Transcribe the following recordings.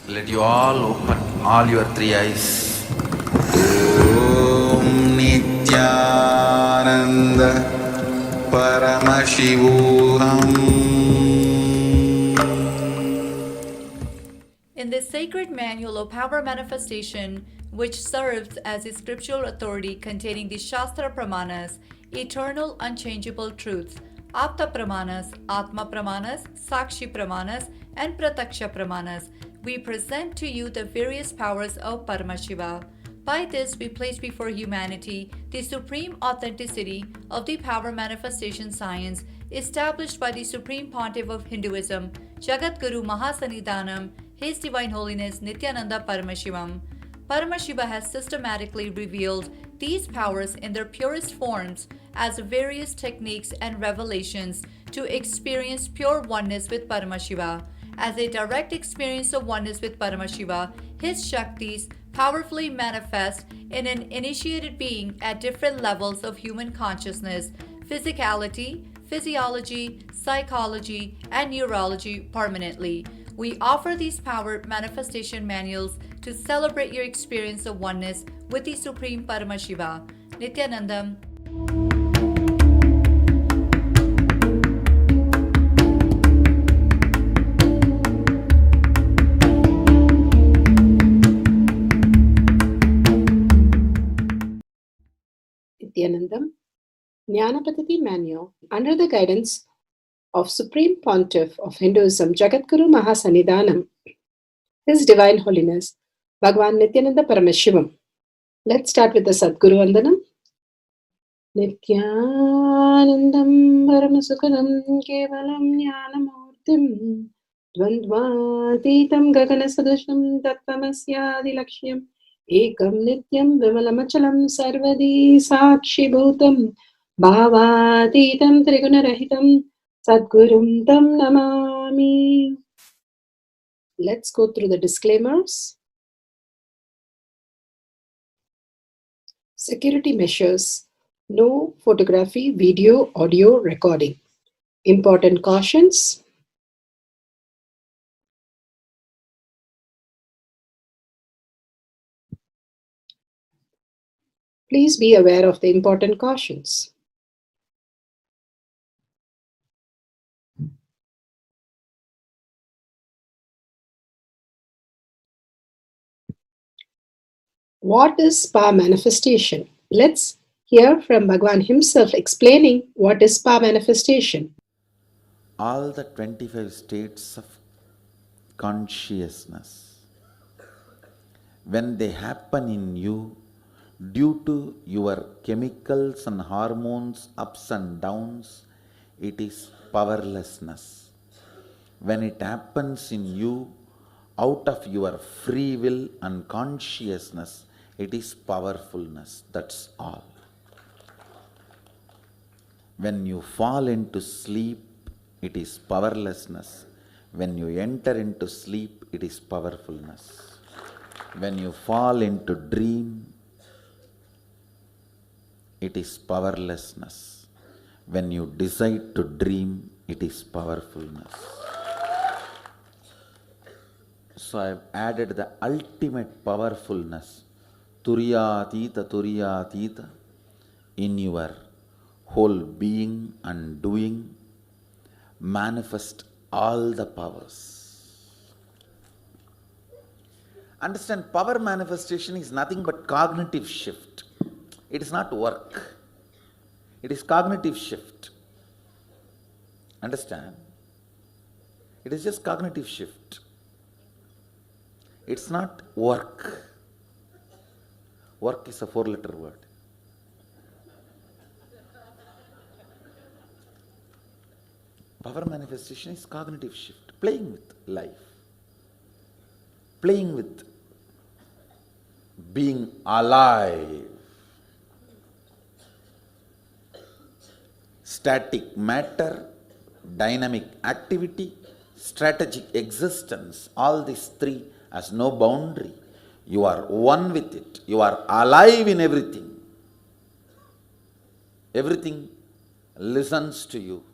Let you all open all your three eyes. Om Nityananda Paramashivoham. In this sacred manual of power manifestation, which serves as a scriptural authority containing the Shastra Pramanas, eternal unchangeable truths, Apta Pramanas, Atma Pramanas, Sakshi Pramanas, and Prataksha Pramanas, we present to you the various powers of Paramashiva. By this, we place before humanity the supreme authenticity of the power manifestation science established by the Supreme Pontiff of Hinduism, Jagat Guru Mahasanidhanam, His Divine Holiness Nityananda Paramashivam. Paramashiva has systematically revealed these powers in their purest forms as various techniques and revelations to experience pure oneness with Paramashiva. As a direct experience of oneness with Paramashiva, his Shaktis powerfully manifest in an initiated being at different levels of human consciousness, physicality, physiology, psychology, and neurology permanently. We offer these power manifestation manuals to celebrate your experience of oneness with the Supreme Paramashiva. Nityanandam. Nityanandam, Jnanapadati Manual, under the guidance of Supreme Pontiff of Hinduism, Jagadguru Mahasanidhanam, His Divine Holiness, Bhagavan Nityananda Paramashivam. Let's start with the Sadguru Vandanam. Nityanandam Paramasukadam Kevalam Jnanamurtim Dvandvatitam Gaganasadusham Tattvamasyaadilakshya Ekam Nityam Vimalamachalam Sarvadi Sakshi Bhutam Bhavatitam Trigunarahitam Sadgurum Tam Namami. Let's go through the disclaimers. Security measures. No photography, video, audio recording. Important cautions. Please be aware of the important cautions. What is power manifestation? Let's hear from Bhagavan himself explaining what is power manifestation. All the 25 states of consciousness, when they happen in you due to your chemicals and hormones ups and downs, it is powerlessness. When it happens in you out of your free will and consciousness, it is powerfulness. That's all. When you fall into sleep, it is powerlessness. When you enter into sleep, it is powerfulness. When you fall into dream, it is powerlessness. When you decide to dream, it is powerfulness. So I have added the ultimate powerfulness, Turiyatita, in your whole being and doing. Manifest all the powers. Understand, power manifestation is nothing but cognitive shift. It is not work. It is cognitive shift. Understand? It is just cognitive shift. It's not work. Work is a 4-letter word. Power manifestation is cognitive shift, playing with life, playing with being alive. Static matter, dynamic activity, strategic existence, all these three has no boundary. You are one with it. You are alive in everything. Everything listens to you.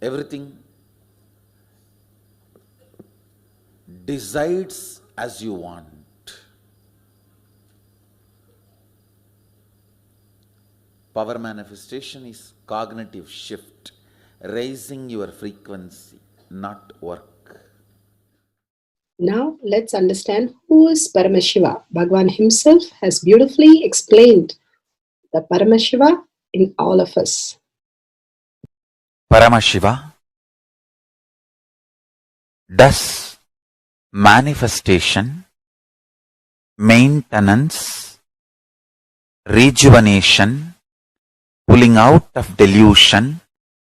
Everything decides as you want. Power manifestation is cognitive shift, raising your frequency, not work. Now let's understand who is Paramashiva. Bhagavan himself has beautifully explained the Paramashiva in all of us. Paramashiva does manifestation, maintenance, rejuvenation, pulling out of delusion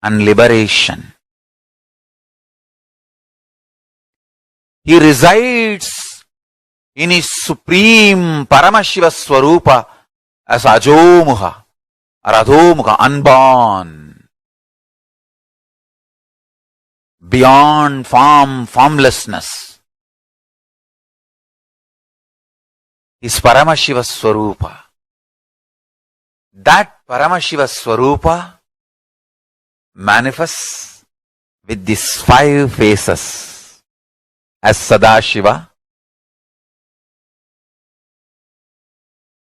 and liberation. He resides in his supreme Paramashiva Swarupa as Ajomuha or Adhomuha, unborn, beyond form, formlessness. Is Paramashiva Swarupa. That Paramashiva Swarupa manifests with these 5 faces as Sadashiva,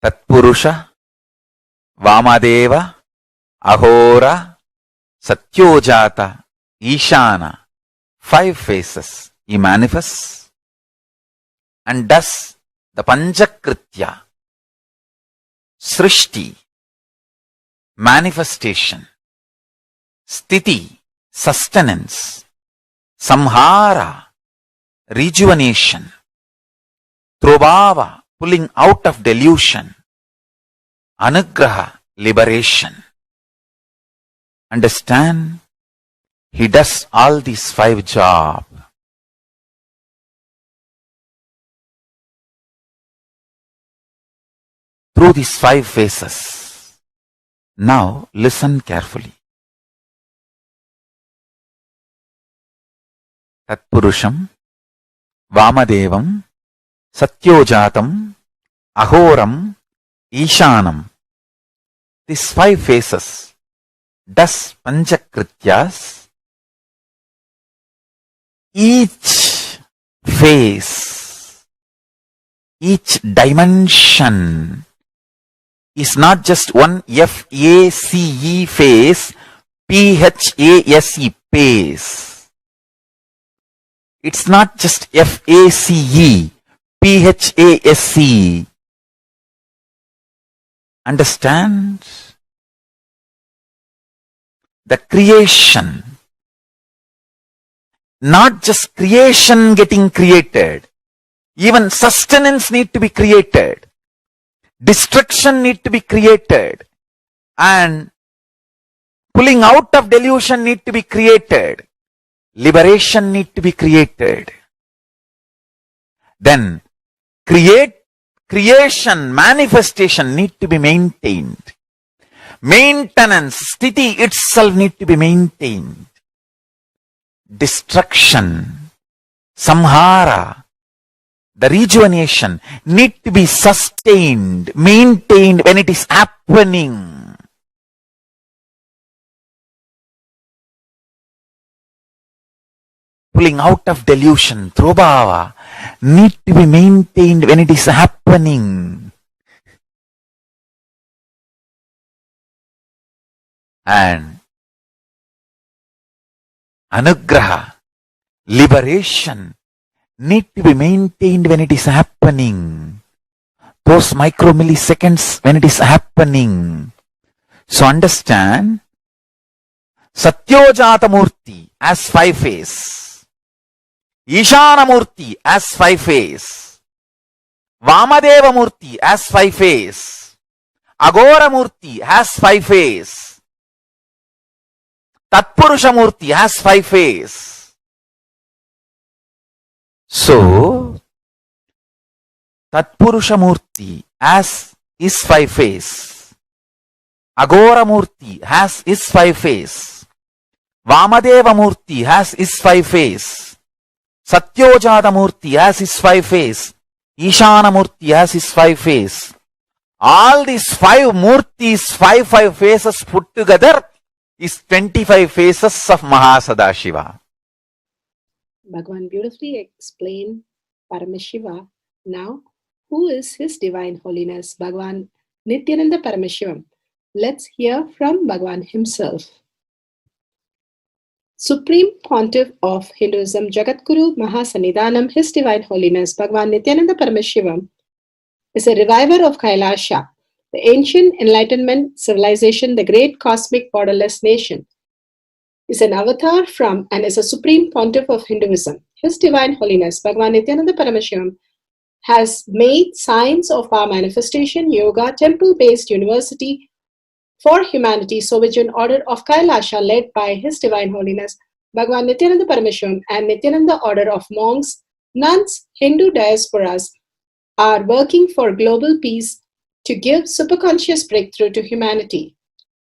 Tatpurusha, Vamadeva, Ahora, Satyojata, Ishana. 5 faces he manifests and does the Panchakritya, Srishti, manifestation, Sthiti, sustenance, Samhara, rejuvenation, Trobhava, pulling out of delusion, Anugraha, liberation. Understand? He does all these 5 jobs. Through these 5 phases. Now listen carefully. Tatpurusham, Vamadevam, Satyojatam, Ahoram, Ishanam. These 5 phases does Panchakrityas. Each phase, each dimension is not just one F-A-C-E phase, P-H-A-S-E phase. It's not just F-A-C-E, P-H-A-S-E. Understand? The creation, not just creation getting created, even sustenance need to be created, destruction need to be created, and pulling out of delusion need to be created, liberation need to be created. Then creation, manifestation need to be maintained. Maintenance, sthiti itself need to be maintained. Destruction, samhara, the rejuvenation need to be sustained, maintained when it is happening. Pulling out of delusion, trobhava, need to be maintained when it is happening. And anugraha, liberation, need to be maintained when it is happening. Those micromilliseconds when it is happening. So understand, Satyojata Murti as 5 phase, Ishana Murti as 5 phase, Vamadeva Murti as 5 phase, Agora Murti has 5 phase, Tatpurusha Murti has 5 phase. So, Tatpurusha Murti as is 5 phase, Agora Murti has is 5 phase, Vamadeva Murti has is 5 phase, Satyojata Murti has his 5 phase, Ishana Murti has his 5 phase. All these 5 Murtis, 5 phases put together is 25 phases of Mahasadashiva. Bhagavan beautifully explained Paramashiva. Now, who is His Divine Holiness Bhagavan Nityananda Paramashivam? Let's hear from Bhagavan himself. Supreme Pontiff of Hinduism, Jagadguru Mahasannidhanam, His Divine Holiness Bhagavan Nityananda Paramashivam is a reviver of Kailasha, the ancient Enlightenment civilization, the great cosmic borderless nation. Is an avatar from and is a Supreme Pontiff of Hinduism. His Divine Holiness Bhagavan Nityananda Paramashivam has made Science of Power Manifestation Yoga temple-based university for humanity, Sovereign Order of Kailasha, led by His Divine Holiness Bhagavan Nityananda Paramashivam and Nityananda Order of Monks, Nuns, Hindu diasporas are working for global peace to give superconscious breakthrough to humanity.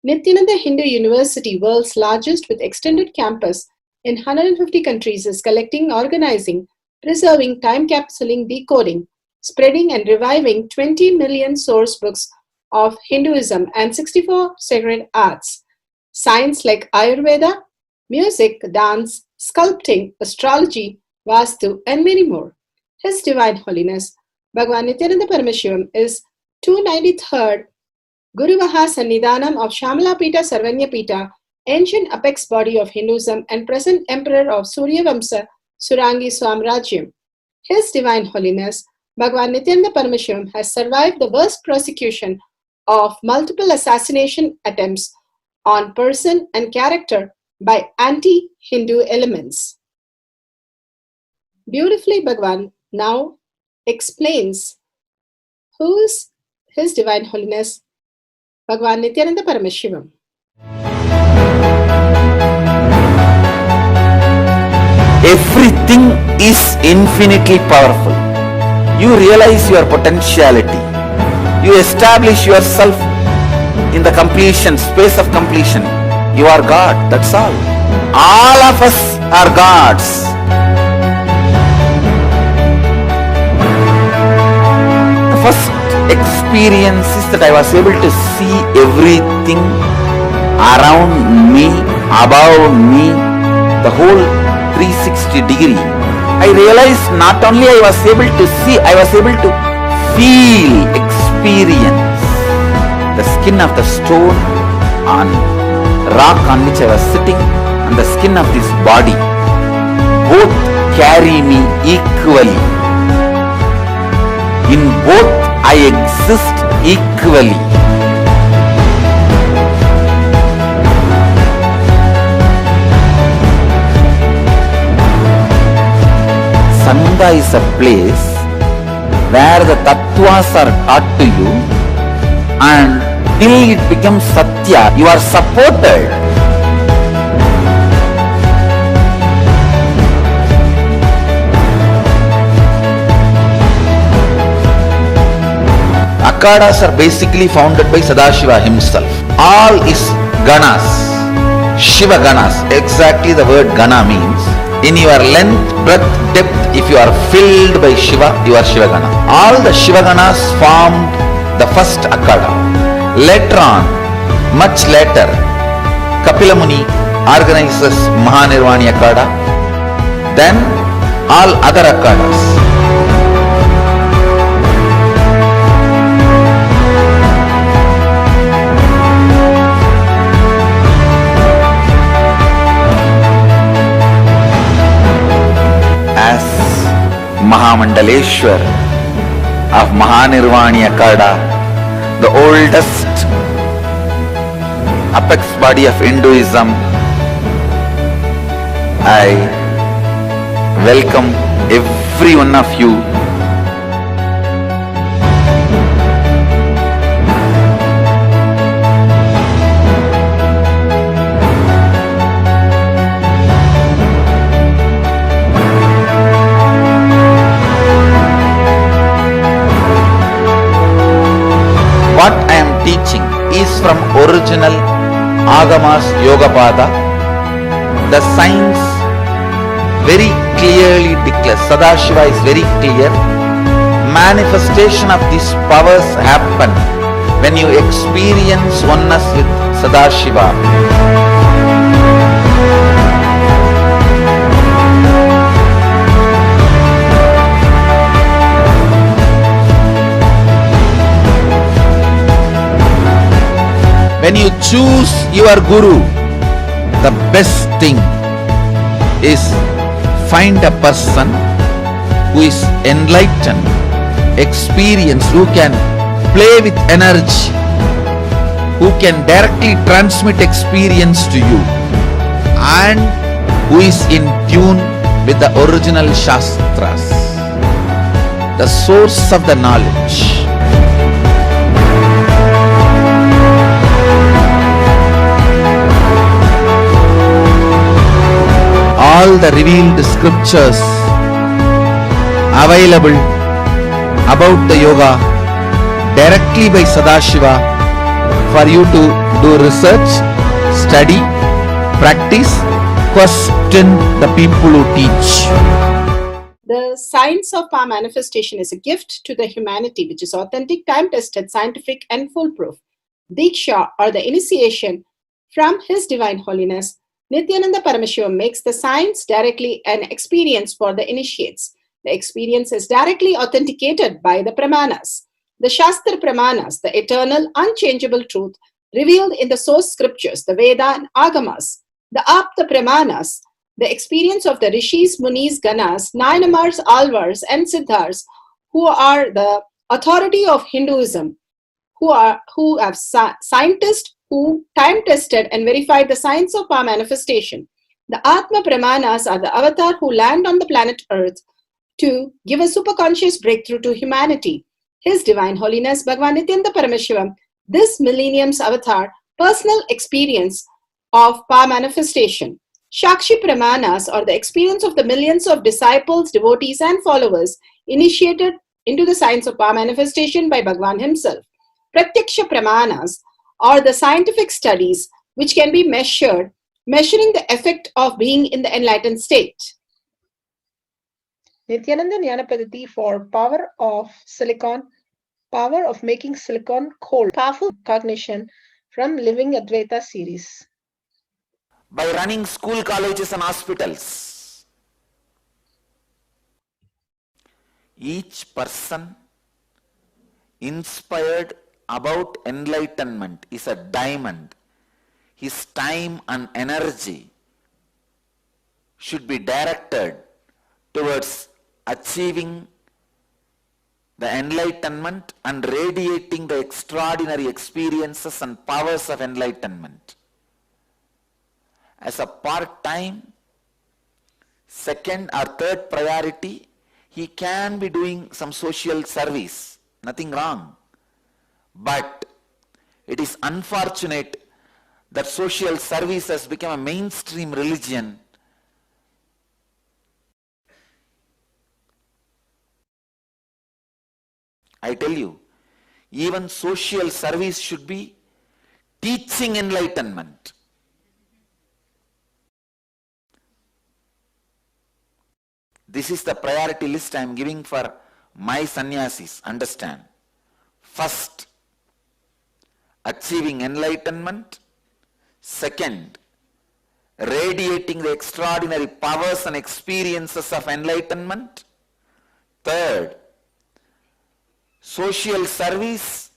Nityananda Hindu University, world's largest with extended campus in 150 countries, is collecting, organizing, preserving, time capsuling, decoding, spreading and reviving 20 million source books of Hinduism and 64 sacred arts, science like Ayurveda, music, dance, sculpting, astrology, Vastu, and many more. His Divine Holiness Bhagavan Nityananda Paramashivam is 293rd Guru Mahasannidhanam of Shamalapita Sarvanyapita, ancient apex body of Hinduism and present emperor of Suryavamsa Surangi Swamrajyam. His Divine Holiness Bhagavan Nityananda Paramashivam has survived the worst persecution of multiple assassination attempts on person and character by anti-Hindu elements. Beautifully, Bhagavan now explains who is His Divine Holiness Bhagavan Nityananda Paramashivam. Everything is infinitely powerful. You realize your potentiality. You establish yourself in the completion, space of completion. You are God, that's all. All of us are gods. The first experience is that I was able to see everything around me, above me, the whole 360 degree. I realized not only I was able to see, I was able to feel, experience the skin of the stone on rock on which I was sitting and the skin of this body. Both carry me equally. In both I exist equally. Sangha is a place where the tattvas are taught to you, and till it becomes satya, you are supported. Akhadas are basically founded by Sadashiva himself. All is ganas, Shiva ganas. Exactly the word gana means. In your length, breadth, depth, if you are filled by Shiva, you are Shiva gana. All the Shiva ganas formed the first Akhada. Later on, much later, Kapila Muni organizes Mahanirvani Akhada. Then all other Akhadas. Mahamandaleshwar of Mahanirvani Akhada, the oldest apex body of Hinduism, I welcome every one of you. What I am teaching is from original Agamas Yogapada. The science very clearly declares, Sadashiva is very clear, manifestation of these powers happen when you experience oneness with Sadashiva. choose your guru, the best thing is find a person who is enlightened, experienced, who can play with energy, who can directly transmit experience to you, and who is in tune with the original Shastras, the source of the knowledge. All the revealed scriptures available about the yoga directly by Sadashiva for you to do research, study, practice, question the people who teach. The science of power manifestation is a gift to the humanity which is authentic, time-tested, scientific and foolproof. Diksha or the initiation from His Divine Holiness Nityananda Paramashivam makes the science directly an experience for the initiates. The experience is directly authenticated by the Pramanas. The Shastra Pramanas, the eternal, unchangeable truth revealed in the source scriptures, the Veda and Agamas. The Apta Pramanas, the experience of the Rishis, Munis, Ganas, Nayanamars, Alvars and Siddhars, who are the authority of Hinduism, who have scientists who time-tested and verified the science of power manifestation. The Atma Pramanas are the avatar who land on the planet Earth to give a superconscious breakthrough to humanity. His Divine Holiness Bhagavan Nityananda Paramashivam, this millennium's avatar, personal experience of power manifestation. Shakshi Pramanas are the experience of the millions of disciples, devotees and followers initiated into the science of power manifestation by Bhagavan himself. Pratyaksha Pramanas are the scientific studies which can be measuring the effect of being in the enlightened state. Nityananda Jnanapadati for power of silicon, power of making silicon cold, powerful cognition from Living Advaita series. By running school, colleges and hospitals, each person inspired about enlightenment is a diamond. His time and energy should be directed towards achieving the enlightenment and radiating the extraordinary experiences and powers of enlightenment. As a part-time, second or third priority, he can be doing some social service, nothing wrong. But it is unfortunate that social service has become a mainstream religion. I tell you, even social service should be teaching enlightenment. This is the priority list I am giving for my sannyasis. Understand. First, achieving enlightenment. Second, radiating the extraordinary powers and experiences of enlightenment. Third, social service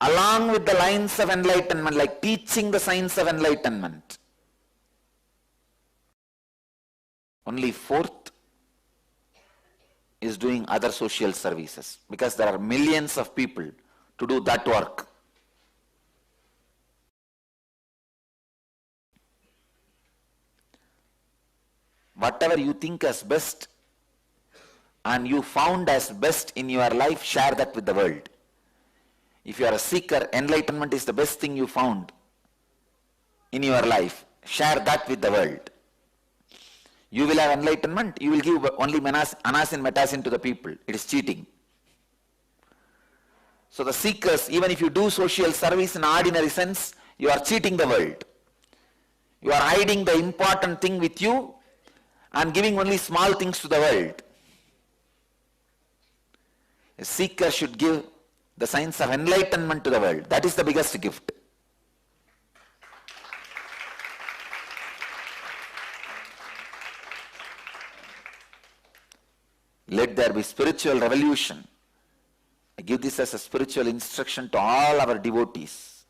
along with the lines of enlightenment, like teaching the science of enlightenment. Only fourth is doing other social services, because there are millions of people to do that work. Whatever you think as best and you found as best in your life, share that with the world. If you are a seeker, enlightenment is the best thing you found in your life. Share that with the world. You will have enlightenment, you will give only anasin metasin to the people. It is cheating. So the seekers, even if you do social service in ordinary sense, you are cheating the world. You are hiding the important thing with you and giving only small things to the world. A seeker should give the science of enlightenment to the world. That is the biggest gift. Let there be spiritual revolution. I give this as a spiritual instruction to all our devotees.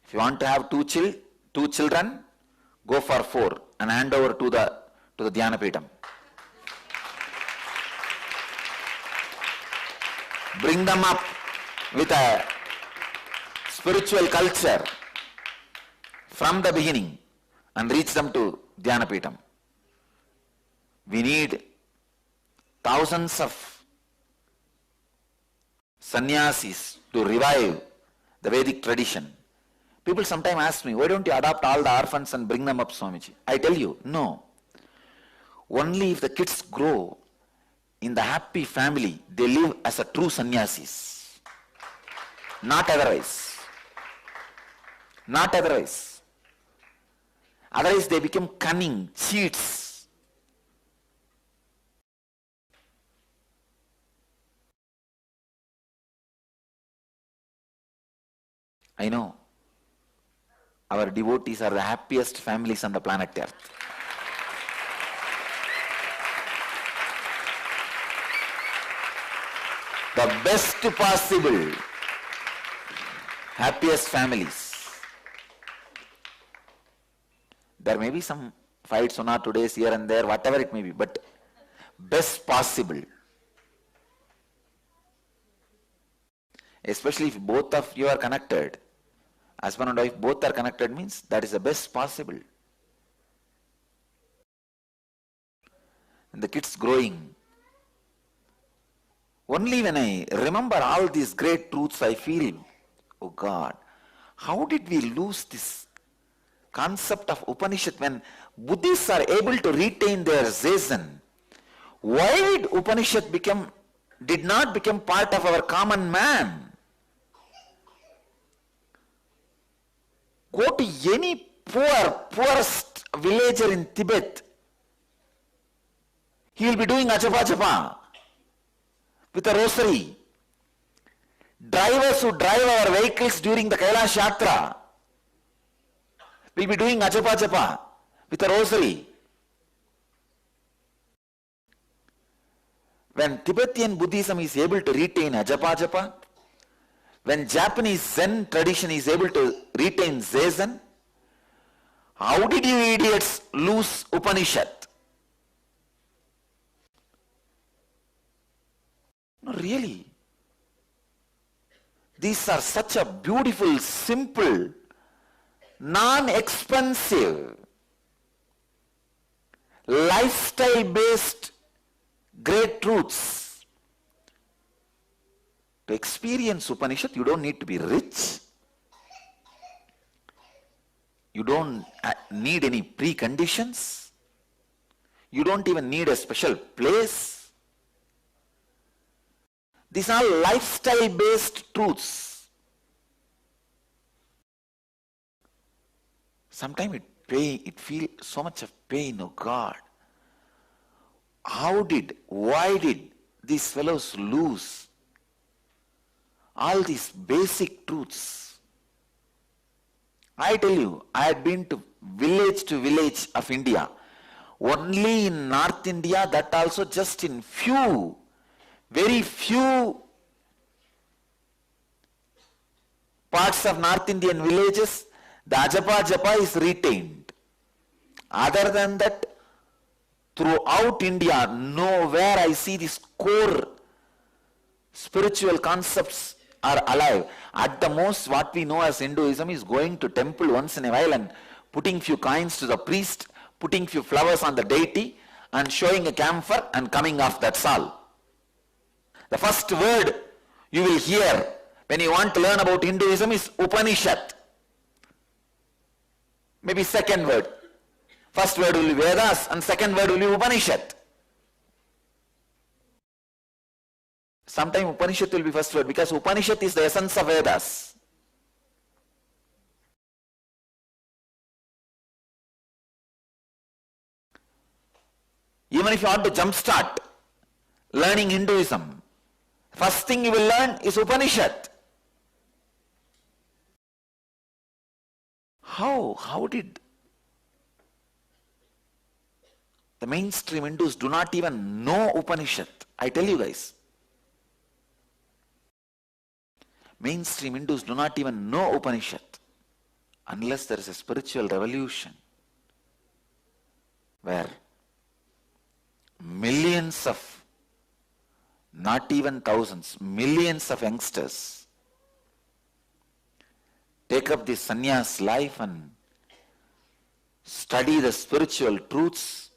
If you want to have two children, go for 4 and hand over to the Dhyanapitham. Bring them up with a spiritual culture from the beginning and reach them to Dhyanapitham. We need thousands of sannyasis to revive the Vedic tradition. People sometimes ask me, why don't you adopt all the orphans and bring them up, Swamiji? I tell you, no. Only if the kids grow in the happy family, they live as a true sannyasis. Not otherwise. Not otherwise. Otherwise they become cunning, cheats. I know. Our devotees are the happiest families on the planet Earth. The best possible, happiest families. There may be some fights 1 or 2 days here and there, whatever it may be, but best possible. Especially if both of you are connected. Husband and wife both are connected means that is the best possible. And the kids growing. Only when I remember all these great truths I feel, oh God, how did we lose this concept of Upanishad when Buddhists are able to retain their Zazen? Why did Upanishad did not become part of our common man? Go to any poorest villager in Tibet. He will be doing Ajapa Japa with a rosary. Drivers who drive our vehicles during the Kailash Yatra will be doing Ajapa Japa with a rosary. When Tibetan Buddhism is able to retain Ajapa Japa, when Japanese Zen tradition is able to retain Zazen, how did you idiots lose Upanishad? No, really. These are such a beautiful, simple, non-expensive, lifestyle-based great truths. To experience Upanishad, you don't need to be rich. You don't need any preconditions. You don't even need a special place. These are lifestyle-based truths. Sometimes it feels so much of pain, oh God. Why did these fellows lose all these basic truths? I tell you, I had been to village of India. Only in North India, that also just in very few parts of North Indian villages, the Ajapa Japa is retained. Other than that, throughout India, nowhere I see these core spiritual concepts are alive. At the most, what we know as Hinduism is going to temple once in a while and putting few coins to the priest, putting few flowers on the deity and showing a camphor and coming off, that's all. The first word you will hear when you want to learn about Hinduism is Upanishad. Maybe second word. First word will be Vedas and second word will be Upanishad. Sometimes Upanishad will be first word because Upanishad is the essence of Vedas. Even if you want to jumpstart learning Hinduism, first thing you will learn is Upanishad. How did the mainstream Hindus do not even know Upanishad? I tell you guys. Mainstream Hindus do not even know Upanishad. unless there is a spiritual revolution where millions of, not even thousands, millions of youngsters take up this sannyas life and study the spiritual truths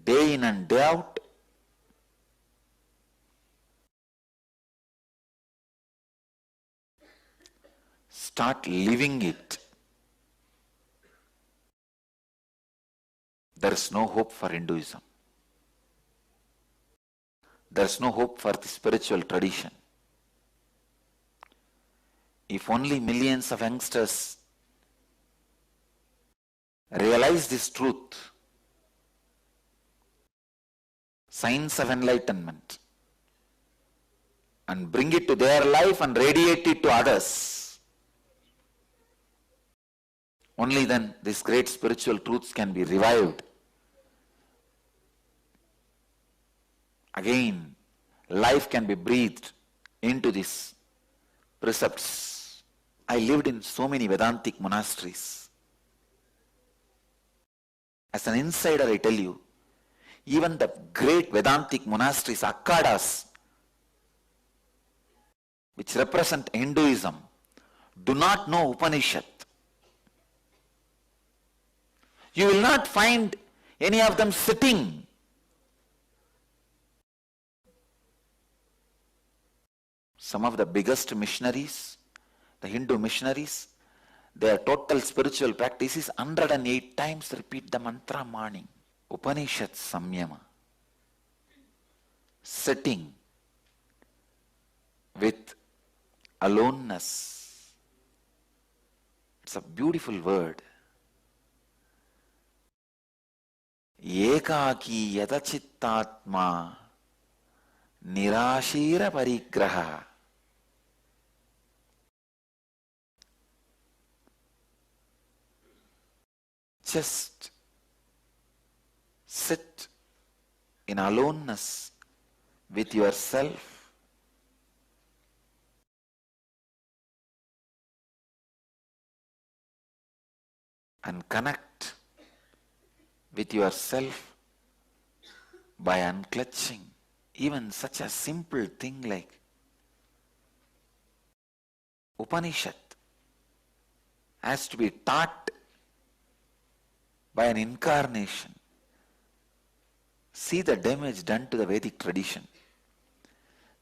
day in and day out, start living it. There is no hope for Hinduism. There is no hope for the spiritual tradition. If only millions of youngsters realize this truth, science of enlightenment, and bring it to their life and radiate it to others, only then these great spiritual truths can be revived. Again, life can be breathed into these precepts. I lived in so many Vedantic monasteries. As an insider, I tell you, even the great Vedantic monasteries, akhadas, which represent Hinduism, do not know Upanishad. You will not find any of them sitting. Some of the biggest missionaries, the Hindu missionaries, their total spiritual practice is 108 times repeat the mantra morning. Upanishad Samyama. Sitting with aloneness. It's a beautiful word. Ekaki yadachittatma nirashira parigraha. Just sit in aloneness with yourself and connect with yourself by unclutching. Even such a simple thing like Upanishad has to be taught by an incarnation. See the damage done to the Vedic tradition.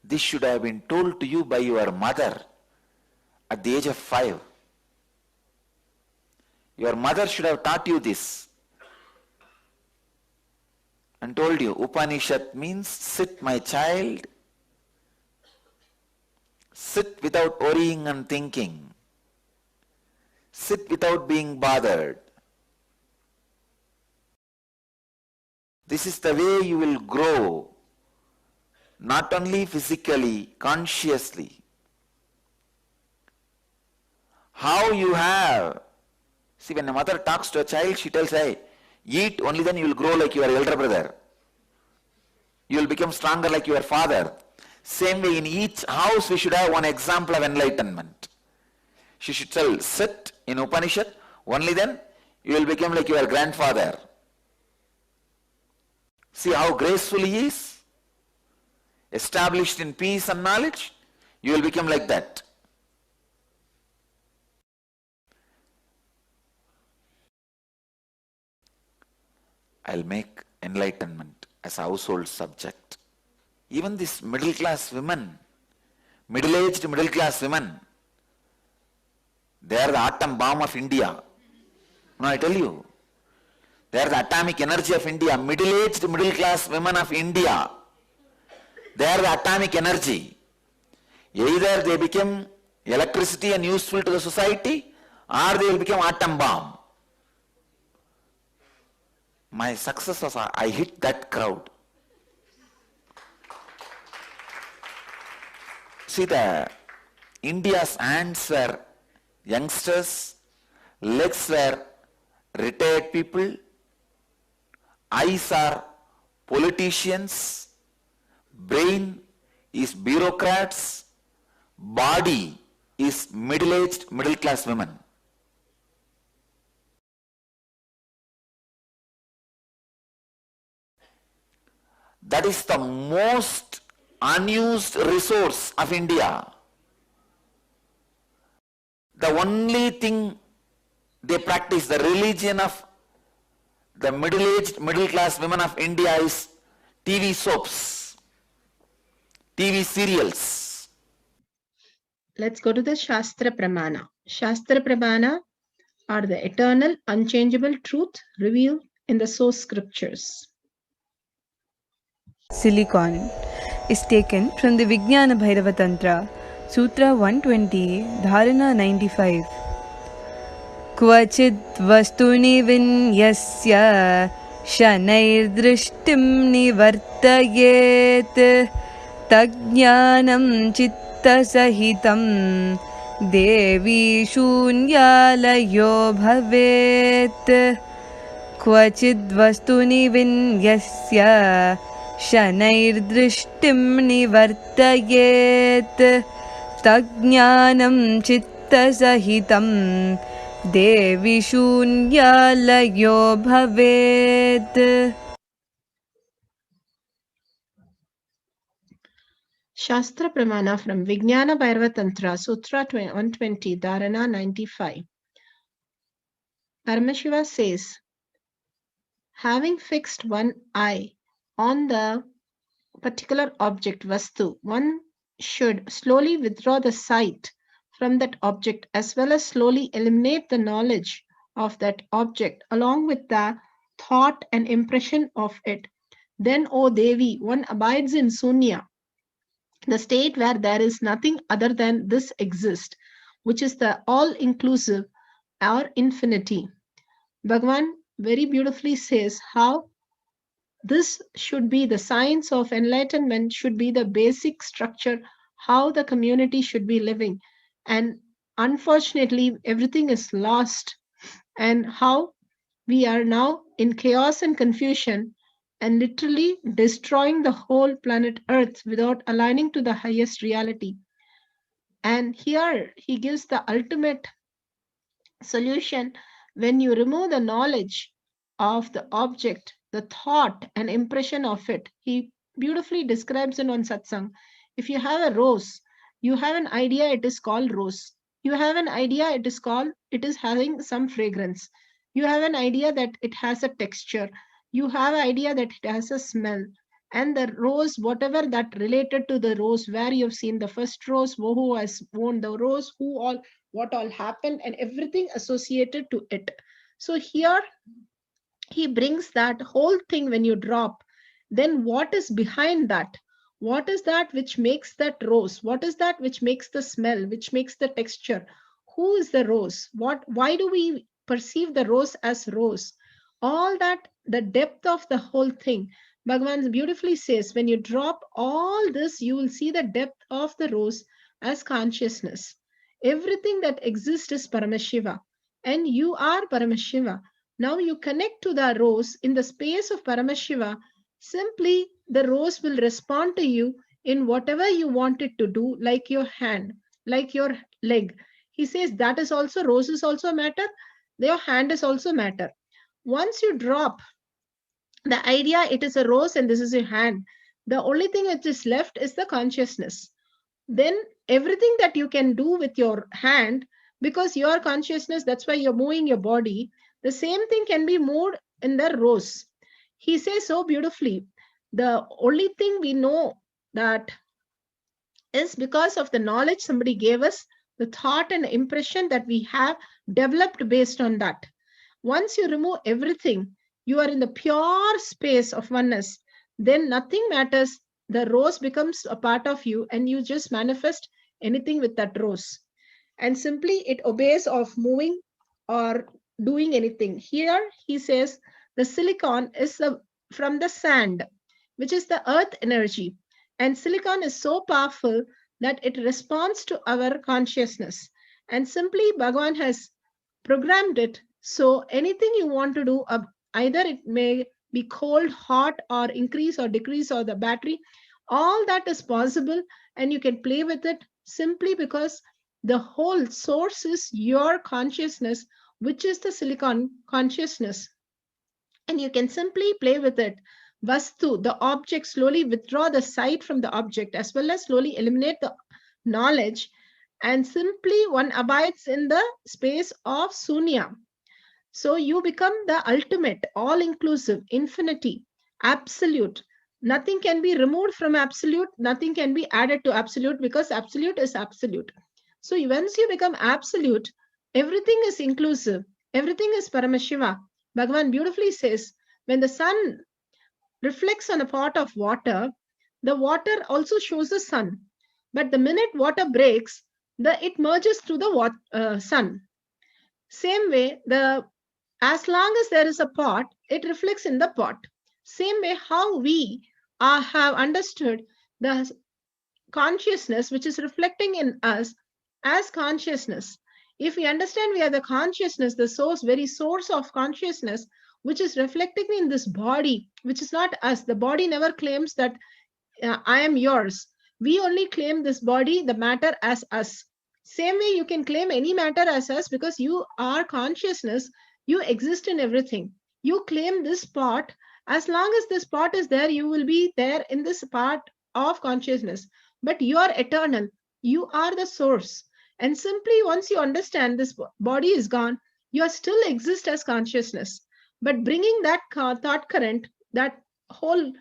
This should have been told to you by your mother at the age of 5. Your mother should have taught you this and told you, Upanishad means sit my child, sit without worrying and thinking, sit without being bothered. This is the way you will grow, not only physically, consciously. How you have, see, when a mother talks to a child, she tells, hey, eat, only then you will grow like your elder brother. You will become stronger like your father. Same way, in each house we should have one example of enlightenment. She should tell, sit in Upanishad, only then you will become like your grandfather. See how graceful he is? Established in peace and knowledge, you will become like that. I'll make enlightenment as a household subject. Even these middle class women, middle-aged middle class women, they are the atom bomb of India. No, I tell you, they are the atomic energy of India. Middle-aged middle class women of India, they are the atomic energy. Either they become electricity and useful to the society, or they will become atom bomb. My success was I hit that crowd. See, the India's hands were youngsters, legs were retired people, eyes are politicians, brain is bureaucrats, body is middle-aged middle-class women. That is the most unused resource of India. The only thing they practice, the religion of the middle-aged, middle-class women of India is TV soaps, TV serials. Let's go to the Shastra Pramana. Shastra Pramana are the eternal, unchangeable truth revealed in the source scriptures. Silicon is taken from the Vijnana Bhairava Tantra, Sutra 120, Dharana 95. Kvachid vastuni vinyasya shanairdrishtim nivartayet tajnanam chitta sahitam devi shunyalayo bhavet. Kvachid vastuni vinyasya शनैर्दृष्टिं निवर्तयेत् तज्ज्ञानं चित्तसहितं देवि शून्यालयो भवेत्. Shastra Pramana from Vijnana Bhairava Tantra, Sutra 120, Dharana 95. Paramashiva says, having fixed one eye on the particular object, Vastu, one should slowly withdraw the sight from that object as well as slowly eliminate the knowledge of that object along with the thought and impression of it. Then, O Devi, one abides in Sunya, the state where there is nothing other than this exists, which is the all-inclusive or infinity. Bhagavan very beautifully says how this should be the science of enlightenment, should be the basic structure, how the community should be living. And unfortunately, everything is lost, and how we are now in chaos and confusion and literally destroying the whole planet Earth without aligning to the highest reality. And here he gives the ultimate solution. When you remove the knowledge of the object, the thought and impression of it, he beautifully describes in one satsang. If you have a rose, you have an idea it is called rose. You have an idea it is having some fragrance. You have an idea that it has a texture. You have an idea that it has a smell. And the rose, whatever that related to the rose, where you've seen the first rose, who has worn the rose, what all happened, and everything associated to it. So here he brings that whole thing. When you drop, then what is behind that? What is that which makes that rose? What is that which makes the smell, which makes the texture? Who is the rose? Why do we perceive the rose as rose? All that, the depth of the whole thing. Bhagavan beautifully says, when you drop all this, you will see the depth of the rose as consciousness. Everything that exists is Paramashiva, and you are Paramashiva. Now you connect to the rose in the space of Paramashiva. Simply the rose will respond to you in whatever you want it to do, like your hand, like your leg. He says that is also, rose is also matter, your hand is also matter. Once you drop the idea it is a rose and this is your hand, the only thing which is left is the consciousness. Then everything that you can do with your hand, because your consciousness, that's why you're moving your body, the same thing can be moved in the rose. He says so beautifully, the only thing we know that is because of the knowledge somebody gave us, the thought and impression that we have developed based on that. Once you remove everything, you are in the pure space of oneness. Then nothing matters. The rose becomes a part of you and you just manifest anything with that rose. And simply it obeys of moving or doing anything. Here he says the silicon is from the sand, which is the earth energy. And silicon is so powerful that it responds to our consciousness. And simply Bhagavan has programmed it. So anything you want to do, either it may be cold, hot, or increase or decrease, or the battery, all that is possible, and you can play with it simply because the whole source is your consciousness, which is the silicon consciousness. And you can simply play with it. Vastu, the object, slowly withdraw the sight from the object as well as slowly eliminate the knowledge, and simply one abides in the space of Sunya. So you become the ultimate, all inclusive, infinity, absolute. Nothing can be removed from absolute, nothing can be added to absolute because absolute is absolute. So once you become absolute, everything is inclusive, everything is Paramashiva. Bhagavan beautifully says, when the sun reflects on a pot of water, the water also shows the sun. But the minute water breaks, it merges through the sun. Same way, as long as there is a pot, it reflects in the pot. Same way, how we have understood the consciousness which is reflecting in us as consciousness. If we understand we are the consciousness, the source, very source of consciousness, which is reflecting in this body, which is not us. The body never claims that I am yours. We only claim this body, the matter, as us. Same way, you can claim any matter as us because you are consciousness. You exist in everything. You claim this part. As long as this part is there, you will be there in this part of consciousness. But you are eternal. You are the source. And simply once you understand this body is gone, you still exist as consciousness. But bringing that thought current, that whole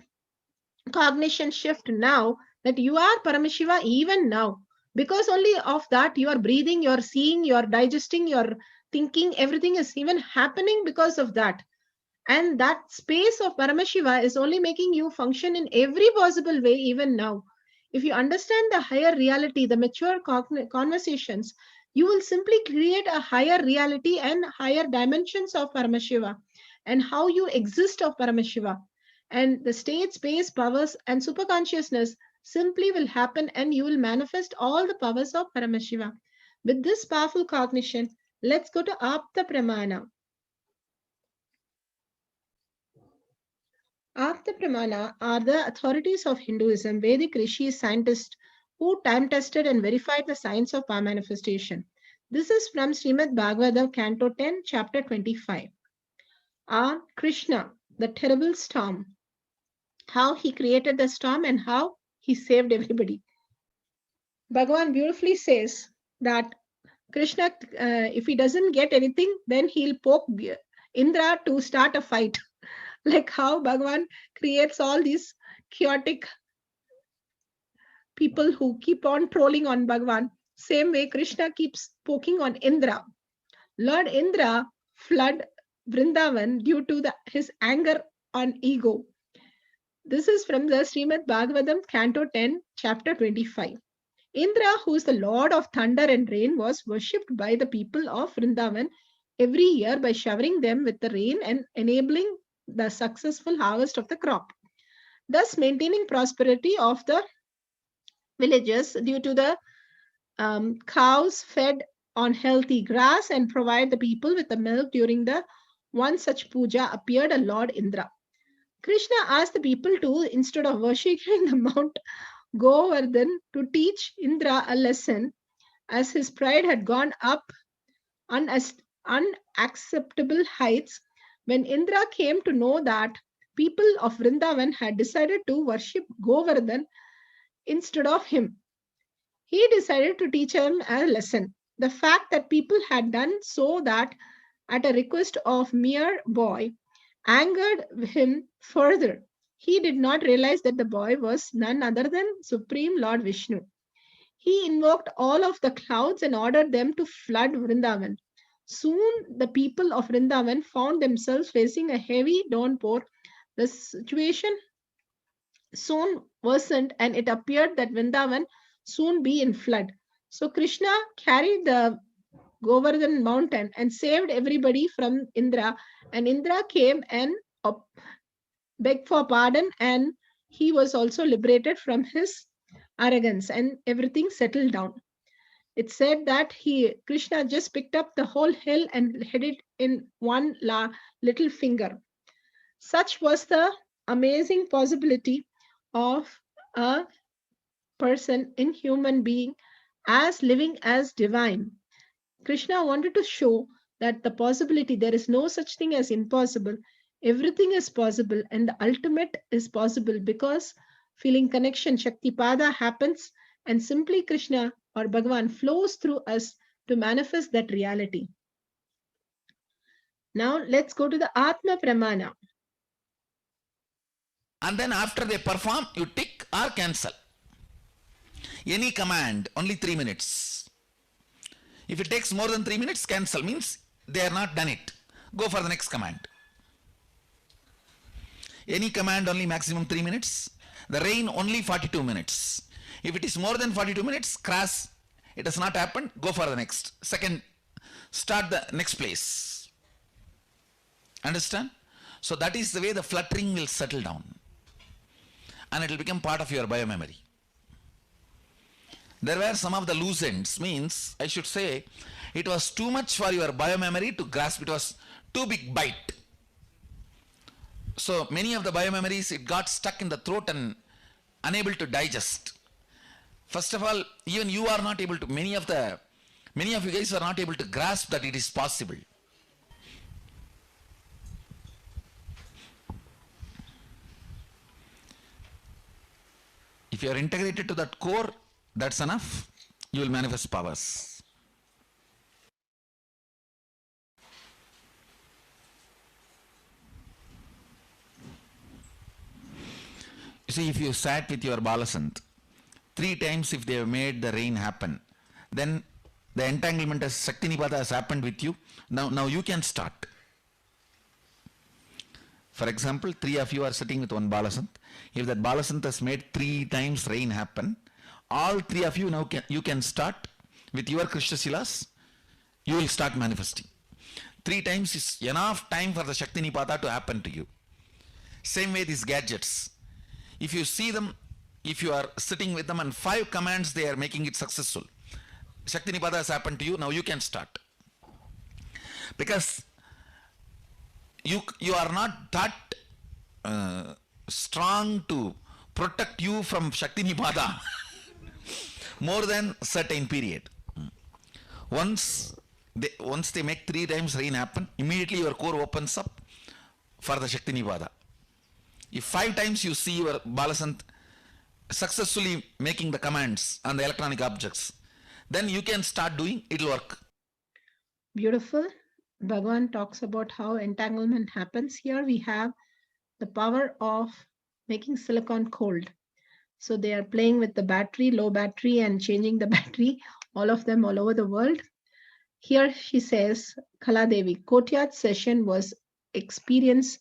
cognition shift now, that you are Paramashiva even now. Because only of that you are breathing, you are seeing, you are digesting, you are thinking, everything is even happening because of that. And that space of Paramashiva is only making you function in every possible way even now. If you understand the higher reality, the mature conversations, you will simply create a higher reality and higher dimensions of Paramashiva and how you exist of Paramashiva. And the state, space, powers, and superconsciousness simply will happen and you will manifest all the powers of Paramashiva. With this powerful cognition, let's go to Apta Pramana. Apta Pramana are the authorities of Hinduism, Vedic rishis, scientists who time-tested and verified the science of power manifestation. This is from Srimad Bhagavatam, Canto 10, Chapter 25. Krishna, the terrible storm, how he created the storm and how he saved everybody. Bhagavan beautifully says that Krishna, if he doesn't get anything, then he'll poke Indra to start a fight. Like how Bhagavan creates all these chaotic people who keep on trolling on Bhagavan. Same way Krishna keeps poking on Indra. Lord Indra flood Vrindavan due to his anger on ego. This is from the Srimad Bhagavatam, Canto 10, Chapter 25. Indra, who is the Lord of thunder and rain, was worshipped by the people of Vrindavan every year by showering them with the rain and enabling the successful harvest of the crop, thus maintaining prosperity of the villages due to the cows fed on healthy grass and provide the people with the milk. During the one such puja appeared a Lord Indra. Krishna asked the people to, instead of worshipping the Mount Govardhan, to teach Indra a lesson, as his pride had gone up unacceptable heights. When Indra came to know that people of Vrindavan had decided to worship Govardhan instead of him, he decided to teach him a lesson. The fact that people had done so that at a request of mere boy angered him further. He did not realize that the boy was none other than Supreme Lord Vishnu. He invoked all of the clouds and ordered them to flood Vrindavan. Soon the people of Vrindavan found themselves facing a heavy downpour. The situation soon worsened and it appeared that Vrindavan soon be in flood. So Krishna carried the Govardhan mountain and saved everybody from Indra. And Indra came and begged for pardon, and he was also liberated from his arrogance and everything settled down. It said that Krishna just picked up the whole hill and hid it in one little finger. Such was the amazing possibility of a person in human being as living as divine. Krishna wanted to show that the possibility, there is no such thing as impossible. Everything is possible, and the ultimate is possible because feeling connection, Shaktipada happens, and simply Krishna or Bhagavan flows through us to manifest that reality. Now let's go to the Atma Pramana. And then after they perform, you tick or cancel. Any command, only 3 minutes. If it takes more than 3 minutes, cancel, means they are not done it. Go for the next command. Any command only maximum 3 minutes. The rain only 42 minutes. If it is more than 42 minutes, crash, it has not happened, go for the next. Second, start the next place. Understand? So that is the way the fluttering will settle down. And it will become part of your biomemory. There were some of the loose ends, means I should say it was too much for your biomemory to grasp. It was too big bite. So many of the biomemories, it got stuck in the throat and unable to digest. First of all, even you are not able to, many of you guys are not able to grasp that it is possible. If you are integrated to that core, that's enough. You will manifest powers. You see, if you sat with your Balasant, 3 times if they have made the rain happen, then the entanglement as Shaktinipada has happened with you. Now you can start. For example, 3 of you are sitting with one Balasant. If that Balasant has made 3 times rain happen, all 3 of you now you can start with your Krishna Shilas. You will start manifesting. 3 times is enough time for the Shaktinipada to happen to you. Same way these gadgets. If you see them, if you are sitting with them and 5 commands they are making it successful, Shaktinipada has happened to you, now you can start. Because you are not that strong to protect you from Shaktinipada more than certain period. Once they make 3 times rain happen, immediately your core opens up for the Shaktinipada. If 5 times you see your Balasant successfully making the commands on the electronic objects, then you can start doing, it will work. Beautiful. Bhagavan talks about how entanglement happens. Here we have the power of making silicon cold. So they are playing with the battery, low battery, and changing the battery, all of them all over the world. Here she says, Kaladevi, Kotyat session was experience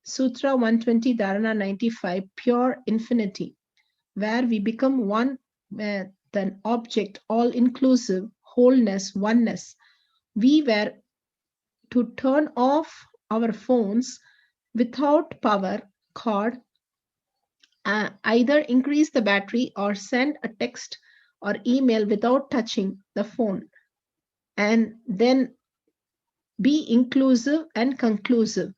Sutra 120, Dharana 95, pure infinity, where we become one with an object, all inclusive, wholeness, oneness. We were to turn off our phones without power cord, either increase the battery or send a text or email without touching the phone, and then be inclusive and conclusive.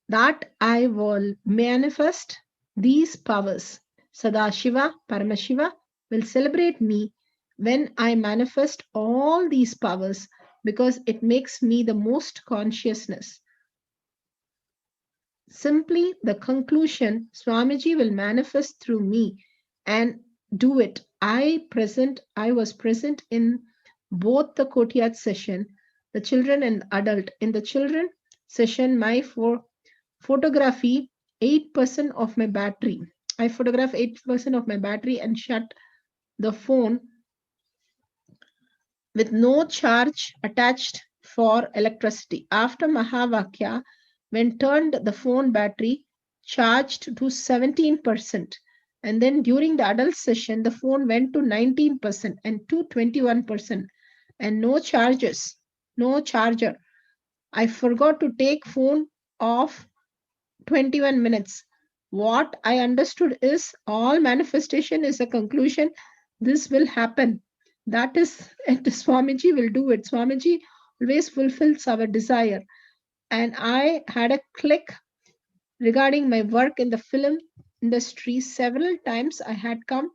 That I will manifest these powers. Sadashiva, Paramashiva will celebrate me when I manifest all these powers because it makes me the most consciousness. Simply the conclusion, Swamiji will manifest through me and do it. I was present in both the Kotyat session, the children and adult. In the children session, my photography 8% of my battery. I photograph 8% of my battery and shut the phone with no charge attached for electricity. After Mahavakya, when turned the phone battery charged to 17%. And then during the adult session, the phone went to 19% and to 21%. And no charges, no charger. I forgot to take phone off 21 minutes. What I understood is all manifestation is a conclusion. This will happen. That is, and Swamiji will do it. Swamiji always fulfills our desire. And I had a click regarding my work in the film industry. Several times I had come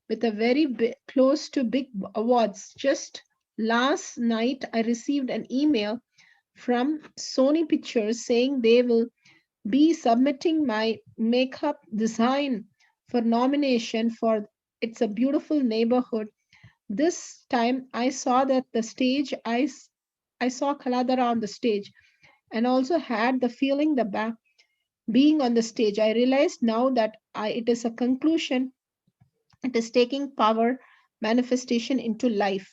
with a very close to big awards. Just last night, I received an email from Sony Pictures saying they will be submitting my makeup design for nomination for It's a Beautiful Neighborhood. This time I saw that the stage, I saw Kaladara on the stage and also had the feeling being on the stage. I realized now that it is a conclusion. It is taking power manifestation into life,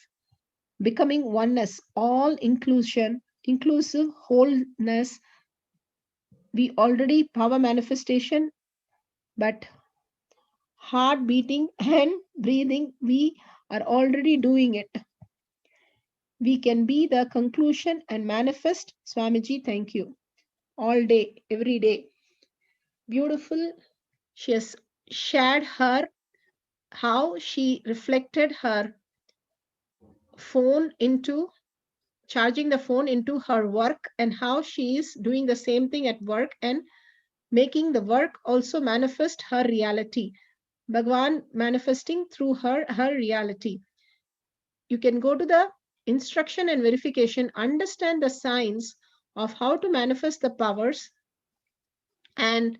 becoming oneness, all inclusive wholeness. We already power manifestation, but heart beating and breathing, we are already doing it. We can be the conclusion and manifest. Swamiji, thank you. All day, every day. Beautiful. She has shared how she reflected her phone into charging the phone into her work and how she is doing the same thing at work and making the work also manifest her reality. Bhagwan manifesting through her reality. You can go to the instruction and verification, understand the science of how to manifest the powers, and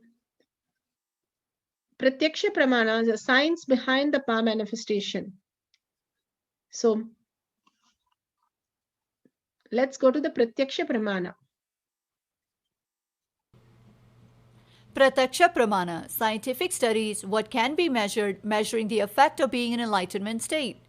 Pratyaksha Pramana, the science behind the power manifestation. So let's go to the Pratyaksha Pramana. Prataksha Pramana, scientific studies, what can be measured, measuring the effect of being in enlightenment state.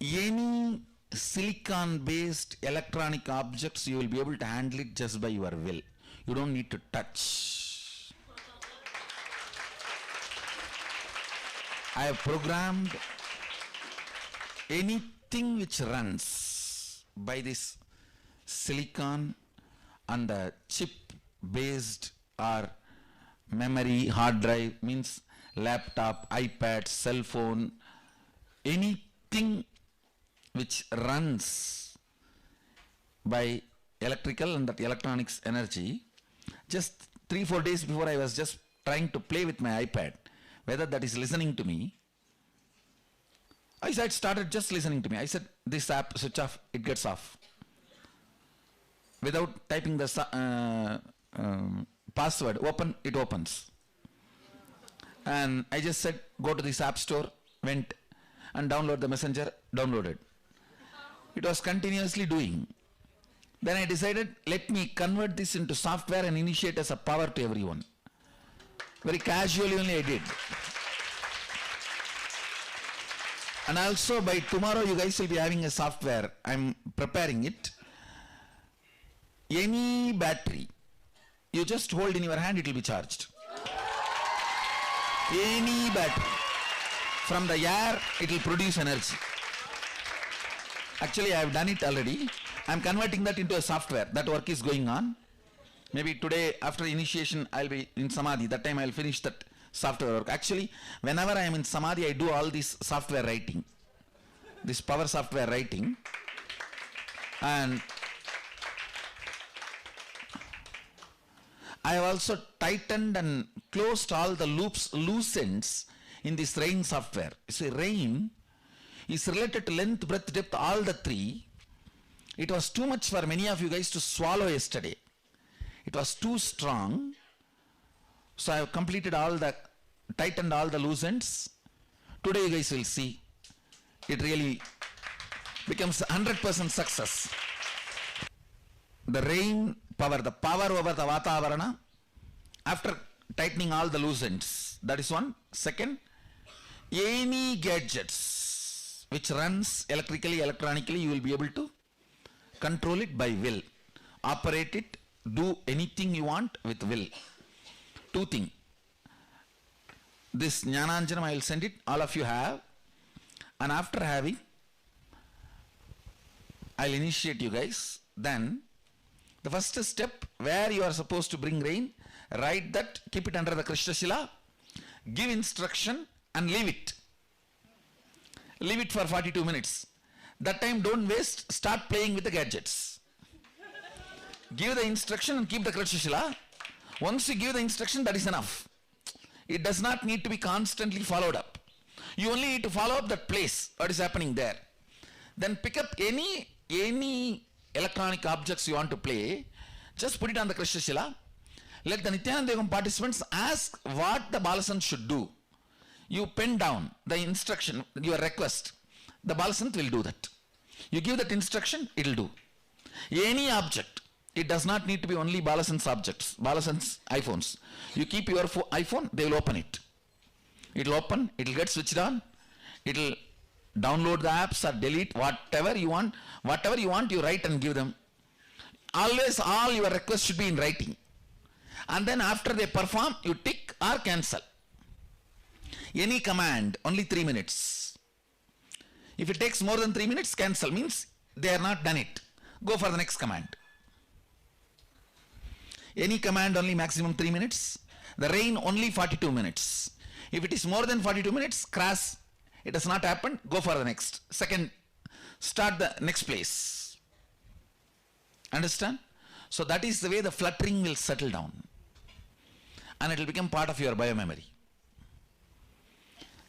Any silicon based electronic objects, you will be able to handle it just by your will. You don't need to touch. I have programmed anything which runs by this silicon and the chip based or memory hard drive, means laptop, iPad, cell phone, anything which runs by electrical and that electronics energy. Just 3-4 days before, I was just trying to play with my iPad, whether that is listening to me. I said, started just listening to me. I said, this app, switch off, it gets off. Without typing the password, open, it opens. And I just said, go to this app store, went and download the messenger, downloaded. It was continuously doing. Then I decided, let me convert this into software and initiate as a power to everyone. Very casually only I did. And also by tomorrow you guys will be having a software. I'm preparing it. Any battery, you just hold in your hand, it will be charged. Any battery. From the air, it will produce energy. Actually, I have done it already. I am converting that into a software. That work is going on. Maybe today, after initiation, I will be in Samadhi. That time I will finish that software work. Actually, whenever I am in Samadhi, I do all this software writing. This power software writing. And I have also tightened and closed all the loops, loose ends in this RAIN software. You see, RAIN is related to length, breadth, depth, all the three. It was too much for many of you guys to swallow yesterday. It was too strong. So I have completed all the, tightened all the loose ends. Today you guys will see. It really becomes 100% success. The RAIN power, the power over the Vatavarana, after tightening all the loose ends. That is one. Second, any gadgets which runs electrically, electronically, you will be able to control it by will. Operate it, do anything you want with will. Two things. This Jnananjanam, I will send it, all of you have. And after having, I will initiate you guys. Then, the first step, where you are supposed to bring RAIN, write that, keep it under the Krishna Shila, give instruction and leave it. Leave it for 42 minutes. That time don't waste, start playing with the gadgets. Give the instruction and keep the Krishna. Once you give the instruction, that is enough. It does not need to be constantly followed up. You only need to follow up that place, what is happening there. Then pick up any electronic objects you want to play, just put it on the Krishna Shila. Let the Nityananda Yogam participants ask what the Balasant should do. You pen down the instruction, your request. The Balasant will do that. You give that instruction, it will do. Any object. It does not need to be only Balasant's objects, Balasant's iPhones. You keep your iPhone, they will open it. It will open, it will get switched on, it will download the apps or delete whatever you want, you write and give them. Always all your requests should be in writing. And then after they perform, you tick or cancel. Any command, only 3 minutes. If it takes more than 3 minutes, cancel, means they are not done it. Go for the next command. Any command only maximum 3 minutes. The rain only 42 minutes. If it is more than 42 minutes, crash, it has not happened, go for the next. Second, start the next place. Understand? So that is the way the fluttering will settle down. And it will become part of your biomemory.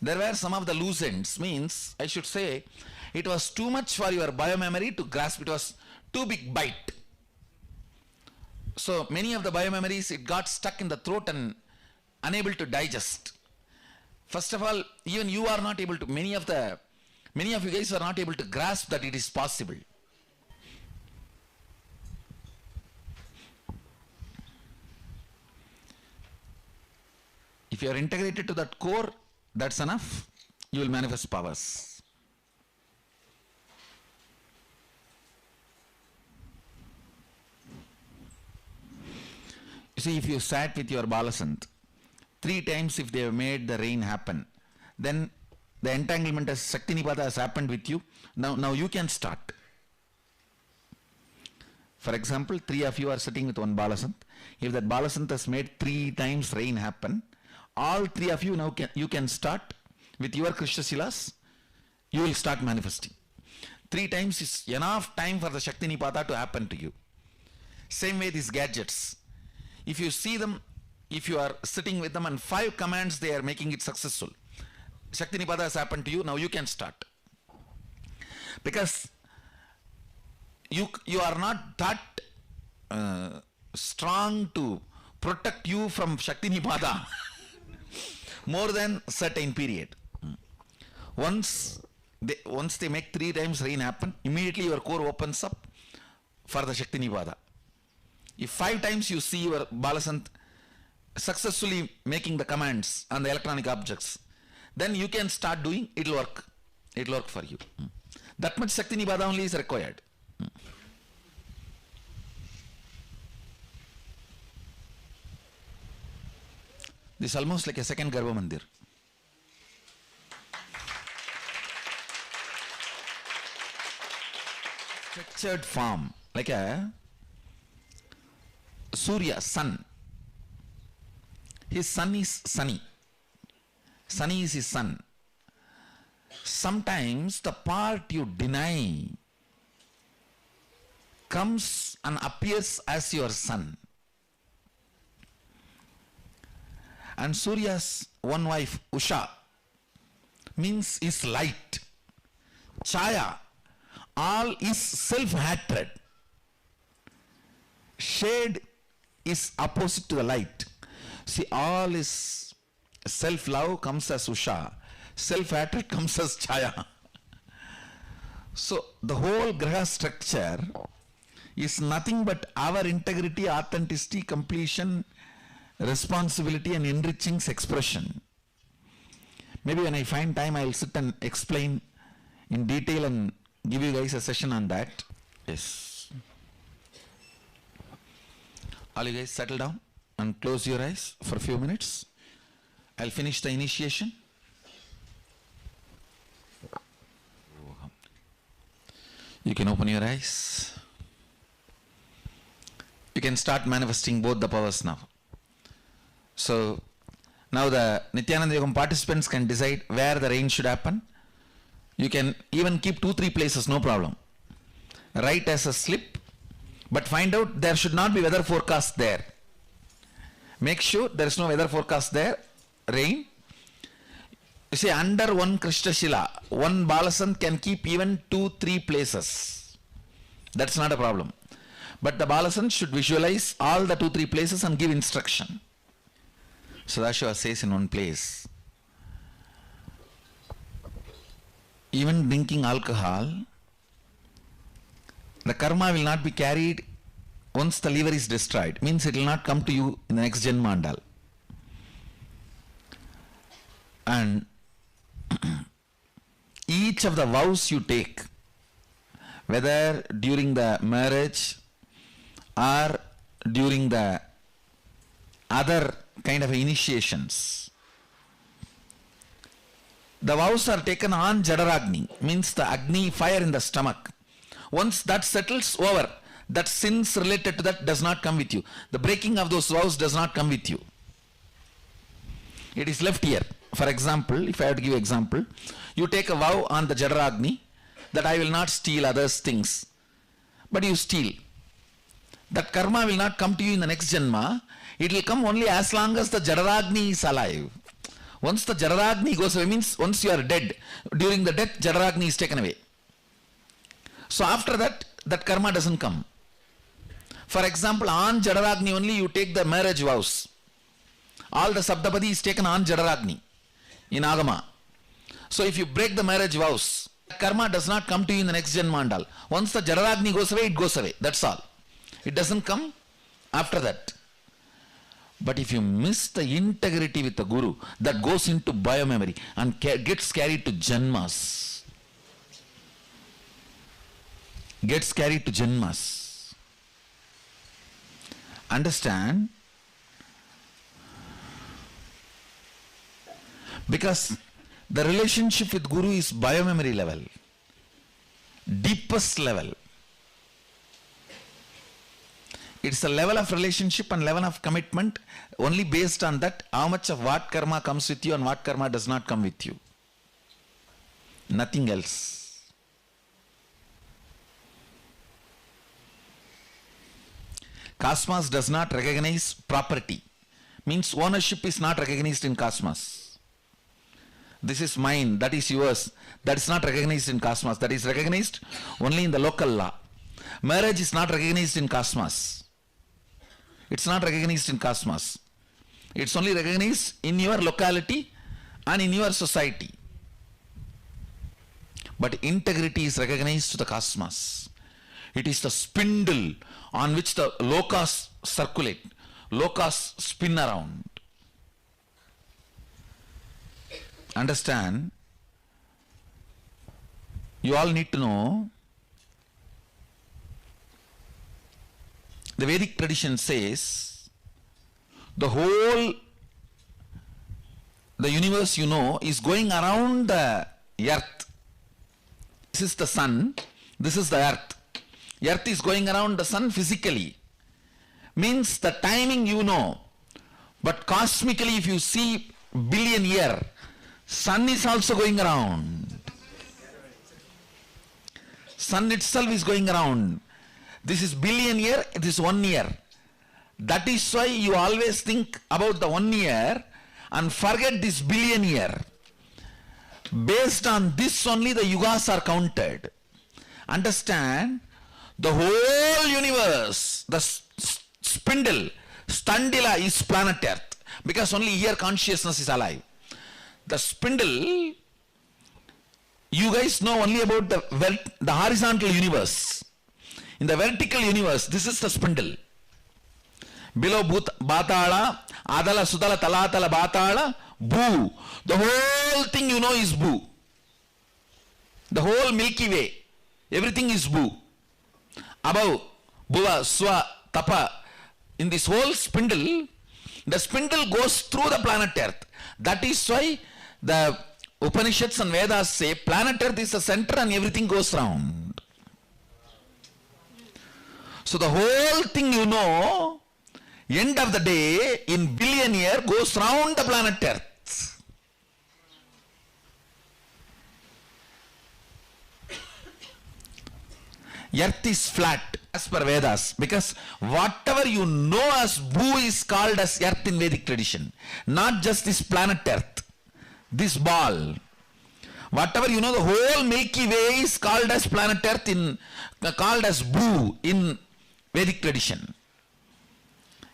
There were some of the loose ends, means, I should say, it was too much for your biomemory to grasp, it was too big bite. So many of the biomemories, it got stuck in the throat and unable to digest. First of all, even you are not able to, many of you guys are not able to grasp that it is possible. If you are integrated to that core, that's enough. You will manifest powers. You see, if you sat with your Balasant, 3 times if they have made the rain happen, then the entanglement as Shakti Nipada has happened with you. Now you can start. For example, 3 of you are sitting with one Balasant. If that Balasant has made 3 times rain happen, all 3 of you now you can start with your Krishna Shilas. You will start manifesting. 3 times is enough time for the Shakti Nipada to happen to you. Same way these gadgets. If you see them, if you are sitting with them and 5 commands they are making it successful, Shakti Nipada has happened to you, now you can start. Because you are not that strong to protect you from Shakti Nipada more than certain period. Once they make 3 times rain happen, immediately your core opens up for the Shakti Nipada. If 5 times you see your Balasant successfully making the commands on the electronic objects, then you can start doing, it will work. It will work for you. That much Shakti Nipada only is required. This is almost like a second Garbha Mandir. Structured form, like a Surya, sun. His sun is sunny. Sunny is his sun. Sometimes the part you deny comes and appears as your sun. And Surya's one wife, Usha, means is light. Chaya, all is self-hatred. Shade is opposite to the light. See, all is self-love comes as Usha, self-hatred comes as Chaya. So the whole Graha structure is nothing but our integrity, authenticity, completion, responsibility and enriching expression. Maybe when I find time, I will sit and explain in detail and give you guys a session on that. Yes. All you guys settle down and close your eyes for a few minutes. I'll finish the initiation. You can open your eyes. You can start manifesting both the powers now. So now the Nityananda Yogam participants can decide where the rain should happen. You can even keep 2-3 places, no problem. Right as a slip, But find out there should not be weather forecast there. Make sure there is no weather forecast there, rain. You see, under one Krishnashila, one Balasant can keep even 2-3 places. That's not a problem. But the Balasant should visualize all the 2-3 places and give instruction. Sadashiva says in one place, even drinking alcohol, the karma will not be carried once the liver is destroyed. Means it will not come to you in the next Janmandal. And each of the vows you take, whether during the marriage or during the other kind of initiations, the vows are taken on Jadaragni, means the Agni, fire in the stomach. Once that settles, over. That sins related to that does not come with you. The breaking of those vows does not come with you. It is left here. For example, if I have to give example, you take a vow on the Jadaragni that I will not steal others' things. But you steal. That karma will not come to you in the next Janma. It will come only as long as the Jadaragni is alive. Once the Jadaragni goes away, means once you are dead, during the death, Jadaragni is taken away. So after that, that karma doesn't come. For example, on Jadaragni only you take the marriage vows. All the Saptapadi is taken on Jadaragni in Agama. So if you break the marriage vows, karma does not come to you in the next Janmandal. Once the Jadaragni goes away, it goes away. That's all. It doesn't come after that. But if you miss the integrity with the Guru, that goes into biomemory and gets carried to Janmas. Gets carried to Janmas. Understand? Because the relationship with Guru is biomemory level, deepest level. It's a level of relationship and level of commitment only based on that, how much of what karma comes with you and what karma does not come with you. Nothing else. Cosmos does not recognize property. Means ownership is not recognized in Cosmos. This is mine, that is yours. That is not recognized in Cosmos. That is recognized only in the local law. Marriage is not recognized in Cosmos. It's not recognized in Cosmos. It's only recognized in your locality and in your society. But integrity is recognized to the Cosmos. It is the spindle on which the lokas circulate, lokas spin around. Understand? You all need to know, the Vedic tradition says, the whole, the universe you know is going around the earth. This is the sun, this is the earth. Earth is going around the sun physically. Means the timing you know. But cosmically if you see billion year, sun is also going around. Sun itself is going around. This is billion year, it is 1 year. That is why you always think about the 1 year and forget this billion year. Based on this only the yugas are counted. Understand? The whole universe, the spindle, Standila is planet Earth, because only here consciousness is alive. The spindle, you guys know only about the horizontal universe. In the vertical universe, this is the spindle. Below Batala, Adala, Sudala, Talatala, Batala, Bhu. The whole thing you know is Bhu. The whole Milky Way, everything is Bhu. Above, Bhuva, Swa, Tapa, in this whole spindle, the spindle goes through the planet Earth. That is why the Upanishads and Vedas say planet Earth is the center and everything goes round. So the whole thing you know, end of the day, in billion year, goes round the planet Earth. Earth is flat as per Vedas, because whatever you know as Bhu is called as Earth in Vedic tradition. Not just this planet Earth, this ball. Whatever you know, the whole Milky Way is called as planet Earth, called as Bhu in Vedic tradition.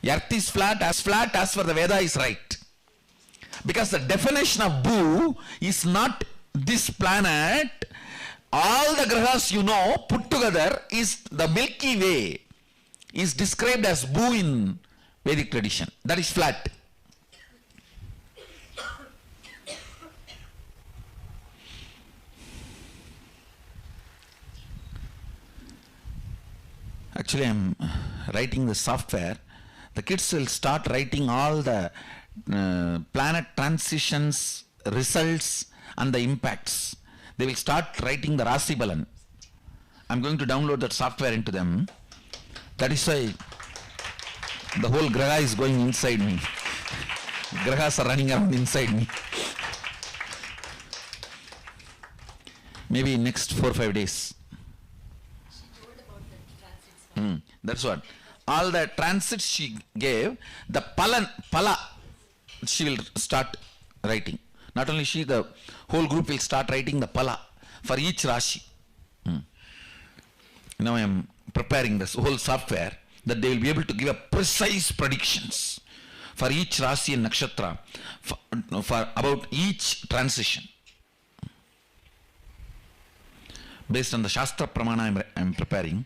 Earth is flat as per the Veda is right. Because the definition of Bhu is not this planet. All the grahas you know put together is the Milky Way is described as Bhu in Vedic tradition. That is flat. Actually, I am writing the software. The kids will start writing all the planet transitions, results and the impacts. They will start writing the Rasi Balan. I'm going to download that software into them. That is why the whole graha is going inside me. Grahas are running around inside me. Maybe next 4 or 5 days. That's what. All the transits she gave, the pala, she will start writing. Not only she, the whole group will start writing the pala for each Rashi. Now I am preparing this whole software that they will be able to give a precise predictions for each Rashi and Nakshatra for about each transition. Based on the Shastra Pramana I am preparing.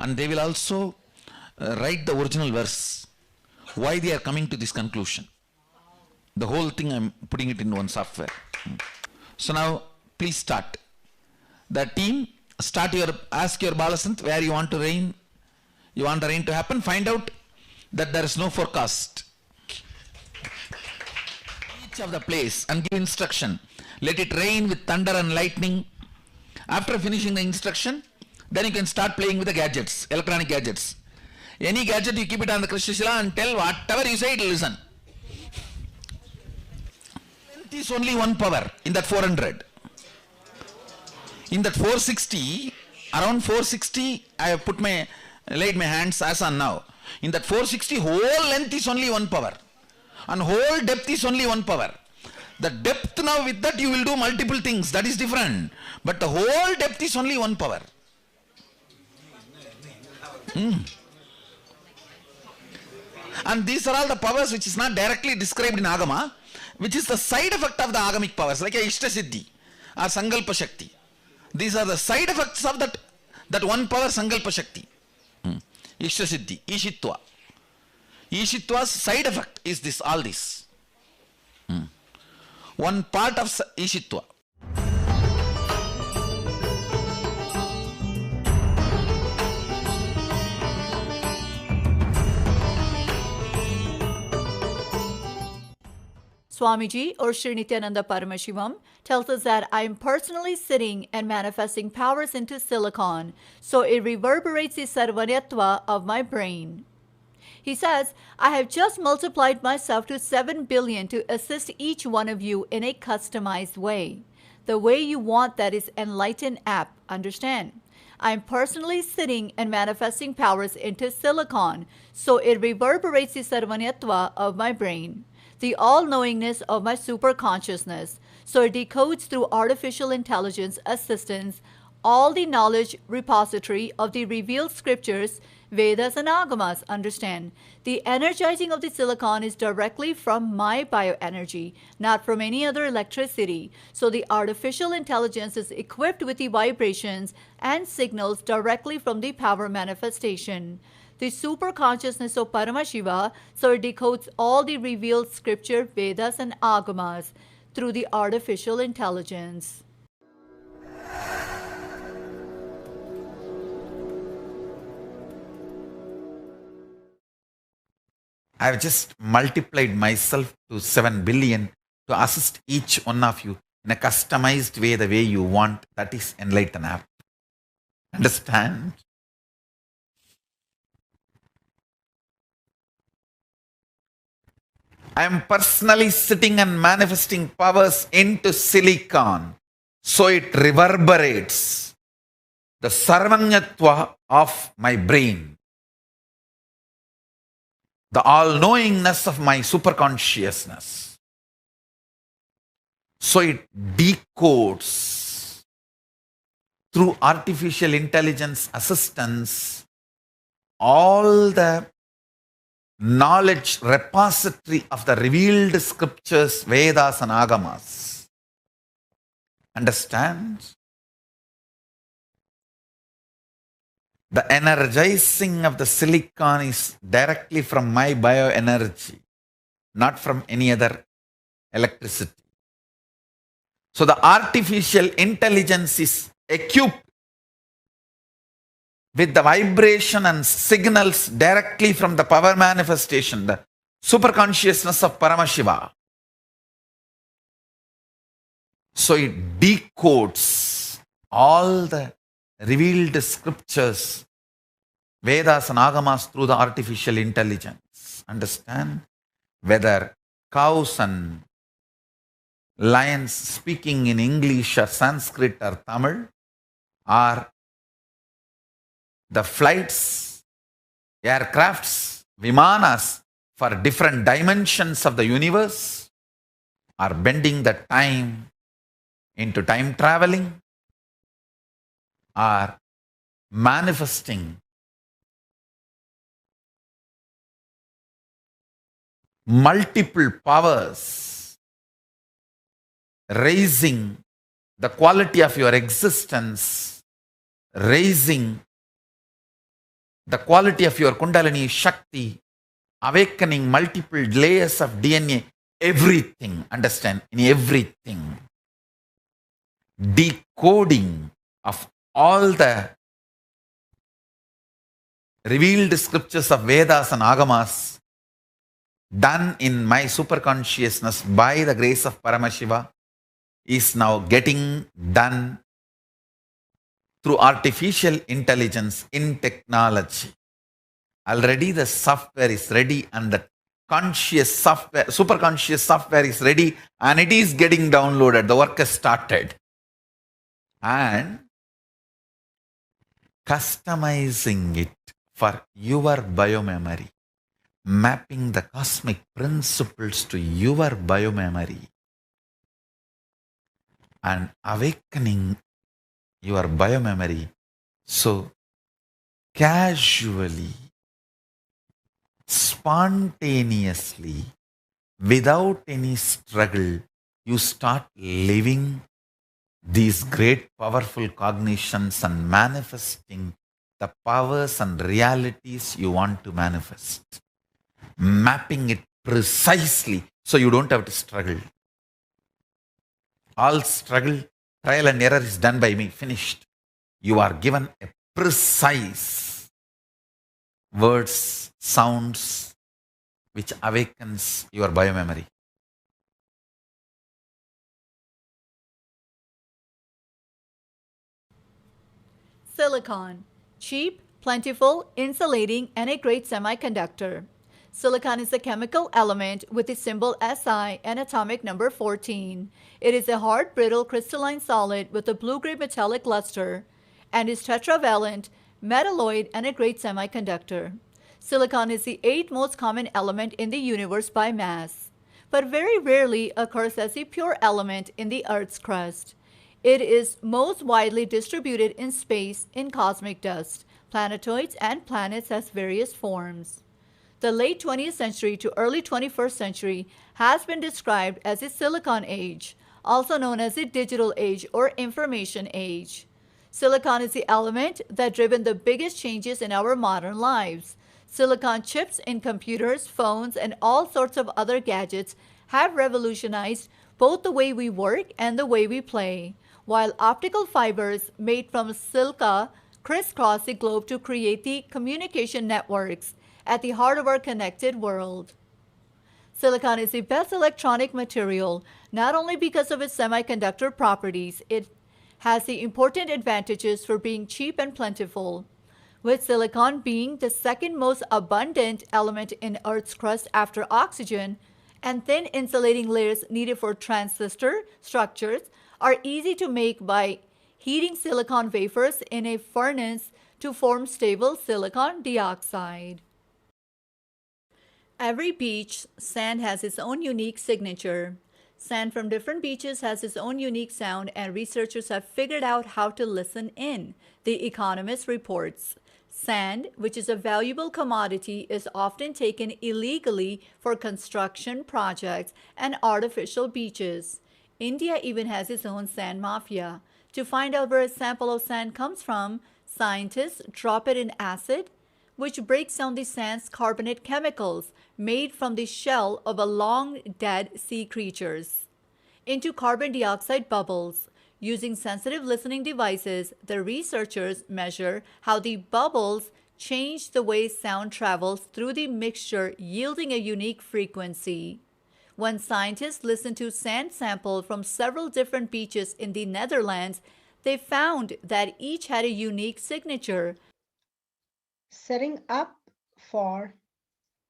And they will also write the original verse, why they are coming to this conclusion. The whole thing I am putting it in one software. So now please start. The team, ask your Balasant where you want to rain. You want the rain to happen. Find out that there is no forecast. Each of the place and give instruction. Let it rain with thunder and lightning. After finishing the instruction, then you can start playing with the gadgets, electronic gadgets. Any gadget you keep it on the Krishna Shila and tell whatever you say, it will listen. Length is only one power in that 400. In that 460, around 460, I have laid my hands as on now. In that 460, whole length is only one power. And whole depth is only one power. The depth now, with that you will do multiple things, that is different. But the whole depth is only one power. And these are all the powers which is not directly described in Agama, which is the side effect of the Agamic powers, like a Ishta Siddhi or Sankalpa Shakti. These are the side effects of that one power, Sankalpa Shakti. Ishta Siddhi, Ishitva. Ishitva's side effect is all this. One part of Ishitva. Swamiji or Sri Nityananda Paramashivam tells us that I am personally sitting and manifesting powers into silicon, so it reverberates the sarvanyatva of my brain. He says, I have just multiplied myself to 7 billion to assist each one of you in a customized way. The way you want, that is enlightened app, understand? I am personally sitting and manifesting powers into silicon, so it reverberates the sarvanyatva of my brain, the all-knowingness of my superconsciousness, so it decodes through artificial intelligence assistance all the knowledge repository of the revealed scriptures, Vedas and Agamas, understand. The energizing of the silicon is directly from my bioenergy, not from any other electricity. So the artificial intelligence is equipped with the vibrations and signals directly from the power manifestation. The super consciousness of Paramashiva, so it decodes all the revealed scripture, Vedas and Agamas through the artificial intelligence. I have just multiplied myself to 7 billion to assist each one of you in a customized way, the way you want. That is Enlighten app. Understand? I am personally sitting and manifesting powers into silicon, so it reverberates. the sarvanyatva of my brain, the all-knowingness of my superconsciousness. So it decodes through artificial intelligence assistance all the knowledge repository of the revealed scriptures, Vedas and Agamas. Understand? The energizing of the silicon is directly from my bioenergy, not from any other electricity. So the artificial intelligence is equipped with the vibration and signals directly from the power manifestation, the superconsciousness of Paramashiva. So it decodes all the revealed scriptures, Vedas and Agamas through the artificial intelligence. Understand? Whether cows and lions speaking in English or Sanskrit or Tamil, or the flights, aircrafts, vimanas for different dimensions of the universe, are bending the time into time traveling, are manifesting multiple powers, raising the quality of your existence, raising the quality of your Kundalini Shakti, awakening multiple layers of DNA, everything, understand, in everything. Decoding of all the revealed scriptures of Vedas and Agamas done in my superconsciousness by the grace of Paramashiva is now getting done through artificial intelligence in technology. Already the software is ready and the conscious software, superconscious software is ready and it is getting downloaded. The work has started. And customizing it for your biomemory, mapping the cosmic principles to your biomemory, and awakening your biomemory. So casually, spontaneously, without any struggle, you start living these great powerful cognitions and manifesting the powers and realities you want to manifest. Mapping it precisely so you don't have to struggle. All struggle, trial and error is done by me. Finished. You are given a precise words, sounds, which awakens your biomemory. Silicon. Cheap, plentiful, insulating, and a great semiconductor. Silicon is a chemical element with the symbol Si and atomic number 14. It is a hard, brittle, crystalline solid with a blue-gray metallic luster and is tetravalent, metalloid, and a great semiconductor. Silicon is the 8th most common element in the universe by mass, but very rarely occurs as a pure element in the Earth's crust. It is most widely distributed in space in cosmic dust. Planetoids and planets has various forms. The late 20th century to early 21st century has been described as a silicon age, also known as the digital age or information age. Silicon is the element that driven the biggest changes in our modern lives. Silicon chips in computers, phones, and all sorts of other gadgets have revolutionized both the way we work and the way we play, while optical fibers made from silica crisscross the globe to create the communication networks at the heart of our connected world. Silicon is the best electronic material, not only because of its semiconductor properties, it has the important advantages for being cheap and plentiful. With silicon being the second most abundant element in Earth's crust after oxygen, and thin insulating layers needed for transistor structures are easy to make by heating silicon wafers in a furnace to form stable silicon dioxide. Every beach sand has its own unique signature. Sand from different beaches has its own unique sound, and researchers have figured out how to listen in, The Economist reports. Sand, which is a valuable commodity, is often taken illegally for construction projects and artificial beaches. India even has its own sand mafia. To find out where a sample of sand comes from, scientists drop it in acid, which breaks down the sand's carbonate chemicals made from the shell of a long dead sea creatures into carbon dioxide bubbles. Using sensitive listening devices, the researchers measure how the bubbles change the way sound travels through the mixture, yielding a unique frequency. When scientists listened to sand samples from several different beaches in the Netherlands, they found that each had a unique signature. Setting up for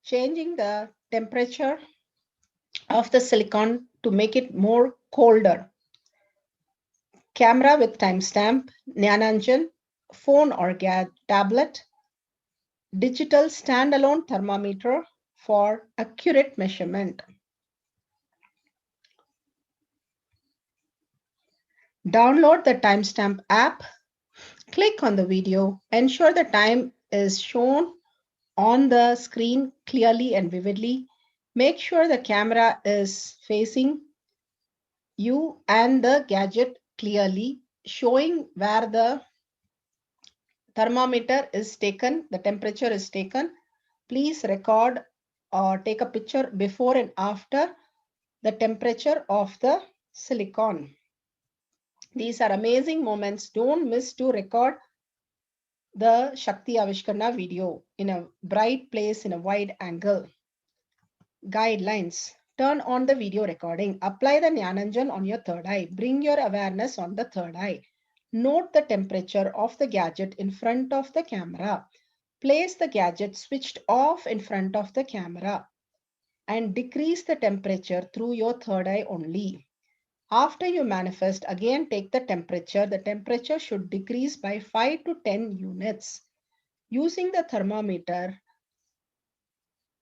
changing the temperature of the silicon to make it more colder. Camera with timestamp, Jnananjan, phone or tablet, digital standalone thermometer for accurate measurement. Download the timestamp app, click on the video, ensure the time is shown on the screen clearly and vividly. Make sure the camera is facing you and the gadget clearly, showing where the thermometer is taken, the temperature is taken. Please record or take a picture before and after the temperature of the silicon. These are amazing moments. Don't miss to record the Shakti Avishkarna video in a bright place in a wide angle. Guidelines. Turn on the video recording. Apply the Jnananjan on your third eye. Bring your awareness on the third eye. Note the temperature of the gadget in front of the camera. Place the gadget switched off in front of the camera and decrease the temperature through your third eye only. After you manifest, again take the temperature. The temperature should decrease by 5 to 10 units. Using the thermometer,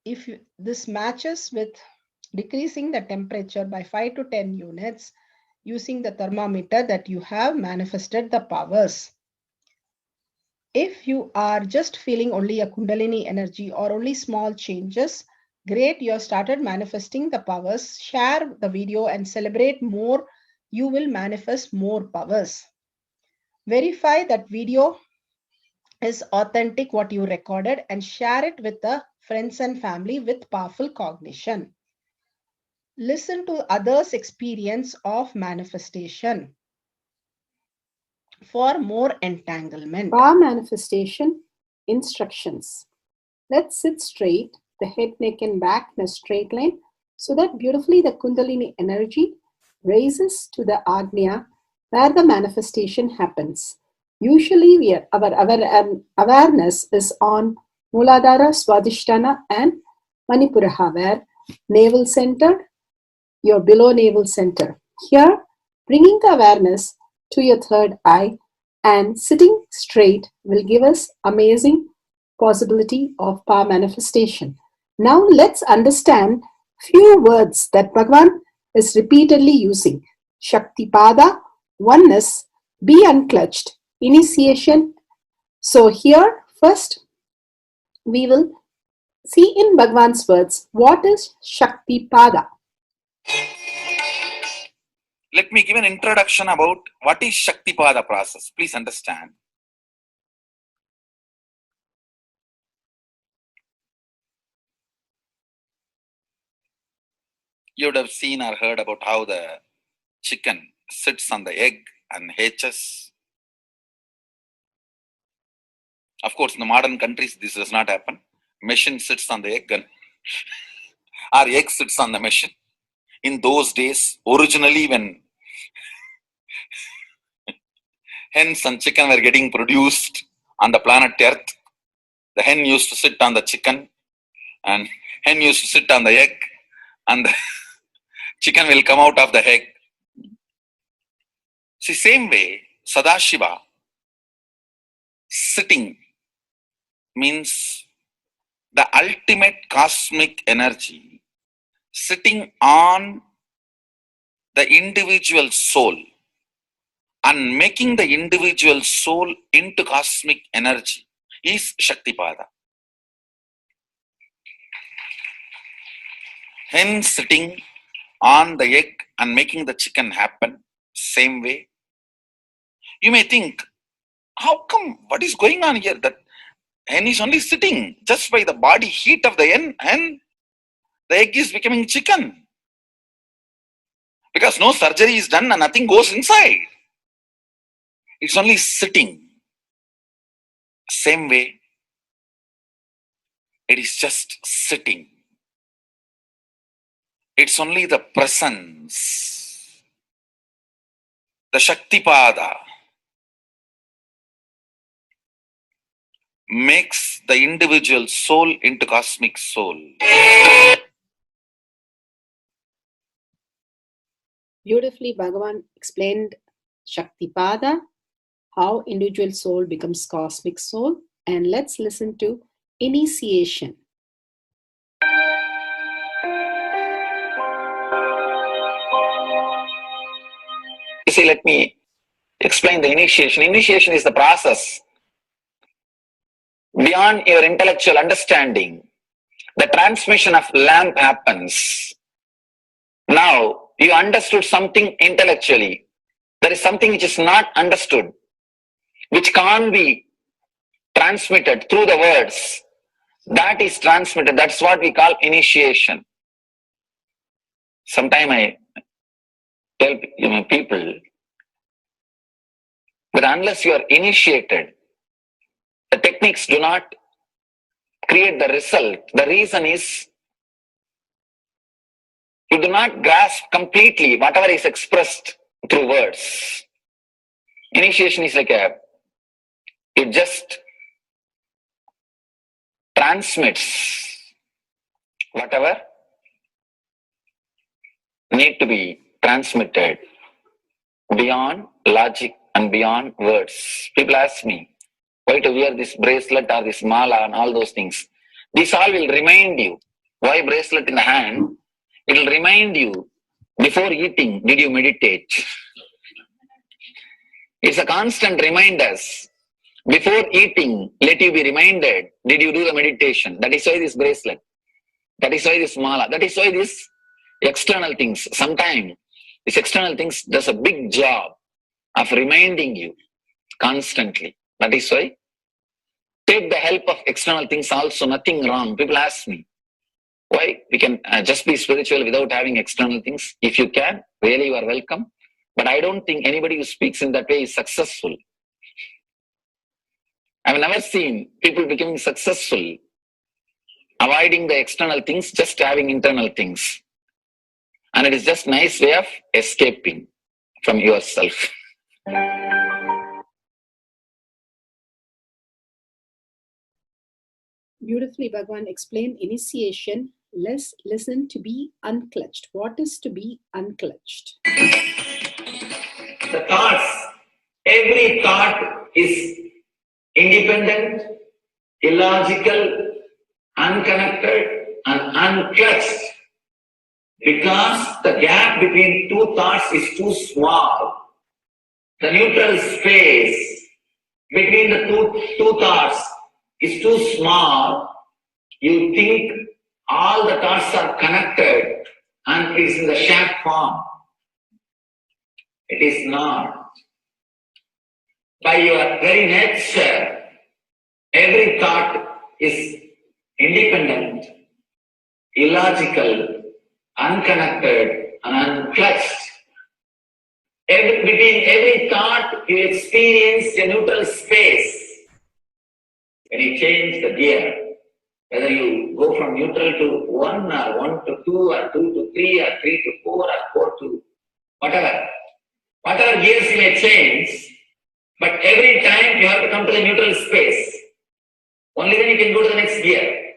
if this matches with decreasing the temperature by 5 to 10 units, using the thermometer, that you have manifested the powers. If you are just feeling only a Kundalini energy or only small changes, great, you have started manifesting the powers. Share the video and celebrate more. You will manifest more powers. Verify that video is authentic, what you recorded, and share it with the friends and family with powerful cognition. Listen to others' experience of manifestation for more entanglement. Power manifestation instructions. Let's sit straight, the head, neck, and back in a straight line, so that beautifully the Kundalini energy raises to the Agnya where the manifestation happens. Usually, our awareness is on Muladhara, Swadhisthana, and Manipuraha, where navel center, your below navel center. Here, bringing the awareness to your third eye and sitting straight will give us amazing possibility of power manifestation. Now let's understand few words that Bhagavan is repeatedly using. Shaktipada, oneness, be unclutched, initiation. So here first we will see in Bhagavan's words what is Shaktipada. Let me give an introduction about what is Shaktipada process. Please understand. You would have seen or heard about how the chicken sits on the egg and hatches. Of course, in the modern countries, this does not happen. Machine sits on the egg and our egg sits on the machine. In those days, originally when hens and chicken were getting produced on the planet Earth, the hen used to sit on the chicken and hen used to sit on the egg, and the chicken will come out of the egg. See, same way, Sadashiva, sitting, means the ultimate cosmic energy sitting on the individual soul and making the individual soul into cosmic energy is Shaktipada. Hence, sitting on the egg and making the chicken happen, same way. You may think, how come, what is going on here? That hen is only sitting just by the body heat of the hen, the egg is becoming chicken. Because no surgery is done and nothing goes inside. It's only sitting. Same way, it is just sitting. It's only the presence, the Shaktipada, makes the individual soul into cosmic soul. Beautifully, Bhagavan explained Shaktipada, how individual soul becomes cosmic soul. And let's listen to initiation. You see, let me explain the initiation. Initiation is the process beyond your intellectual understanding. The transmission of lamp happens. Now, you understood something intellectually. There is something which is not understood, which can't be transmitted through the words. That is transmitted. That's what we call initiation. Sometimes I tell people that unless you are initiated, the techniques do not create the result. The reason is you do not grasp completely whatever is expressed through words. Initiation is like it just transmits whatever need to be transmitted beyond logic and beyond words. People ask me why to wear this bracelet or this mala and all those things. This all will remind you. Why bracelet in the hand? It will remind you, before eating, did you meditate? It's a constant reminder. Before eating, let you be reminded, did you do the meditation? That is why this bracelet. That is why this mala. That is why this external things. Sometimes this external things does a big job of reminding you constantly. That is why take the help of external things also, nothing wrong. People ask me, why we can just be spiritual without having external things? If you can, really you are welcome. But I don't think anybody who speaks in that way is successful. I've never seen people becoming successful, avoiding the external things, just having internal things. And it is just a nice way of escaping from yourself. Beautifully, Bhagavan explained initiation. Let's listen to be unclutched. What is to be unclutched? The thoughts, every thought is independent, illogical, unconnected, and unclutched. Because the gap between two thoughts is too small. The neutral space between the two thoughts is too small. You think all the thoughts are connected and it is in the shape form. It is not. By your very nature, every thought is independent, illogical, unconnected, and unclutched. Between every thought, you experience a neutral space. When you change the gear, whether you go from neutral to 1 or 1 to 2 or 2 to 3 or 3 to 4 or 4 to whatever gears you may change, but every time you have to come to the neutral space. Only then you can go to the next gear.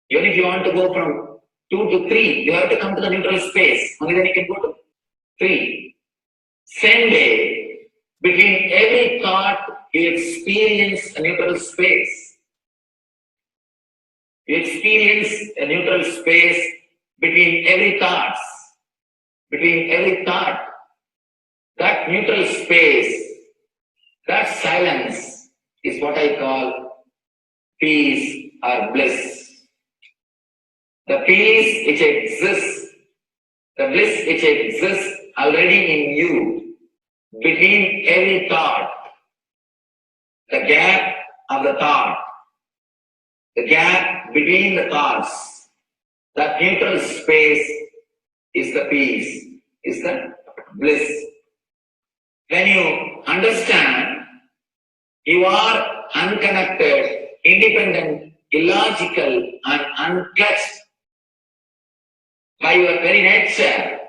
Even if you want to go from 2 to 3, you have to come to the neutral space. Only then you can go to 3. Same way, Between every thought, you experience a neutral space. You experience a neutral space between every thought. Between every thought, that neutral space, that silence is what I call peace or bliss. The peace which exists, the bliss which exists already in you, between every thought, the gap of the thought, the gap between the thoughts, that neutral space is the peace, is the bliss. When you understand you are unconnected, independent, illogical, and unclutched by your very nature,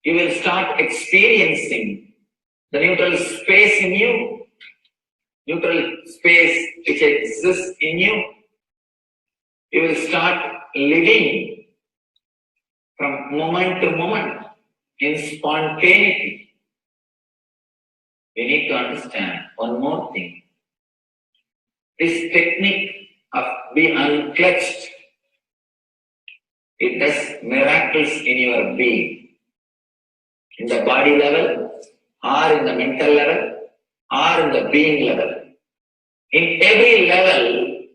you will start experiencing the neutral space in you, neutral space which exists in you. You will start living from moment to moment in spontaneity. We need to understand one more thing. This technique of being unclutched, it does miracles in your being, in the body level, or in the mental level, or in the being level. In every level,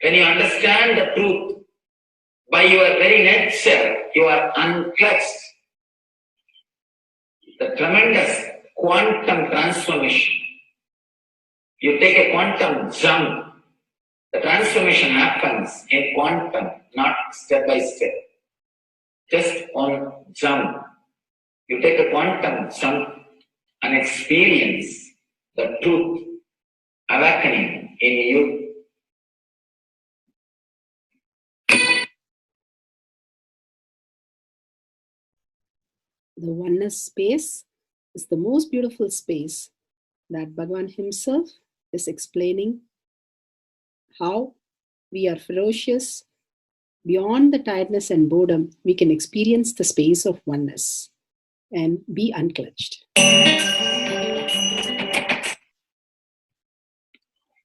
when you understand the truth, by your very nature, you are unclutched. The tremendous quantum transformation. You take a quantum jump. The transformation happens in quantum, not step by step. Just one jump. You take a quantum jump and experience the truth awakening in you. The oneness space is the most beautiful space that Bhagavan himself is explaining how we are ferocious. Beyond the tiredness and boredom, we can experience the space of oneness and be unclutched.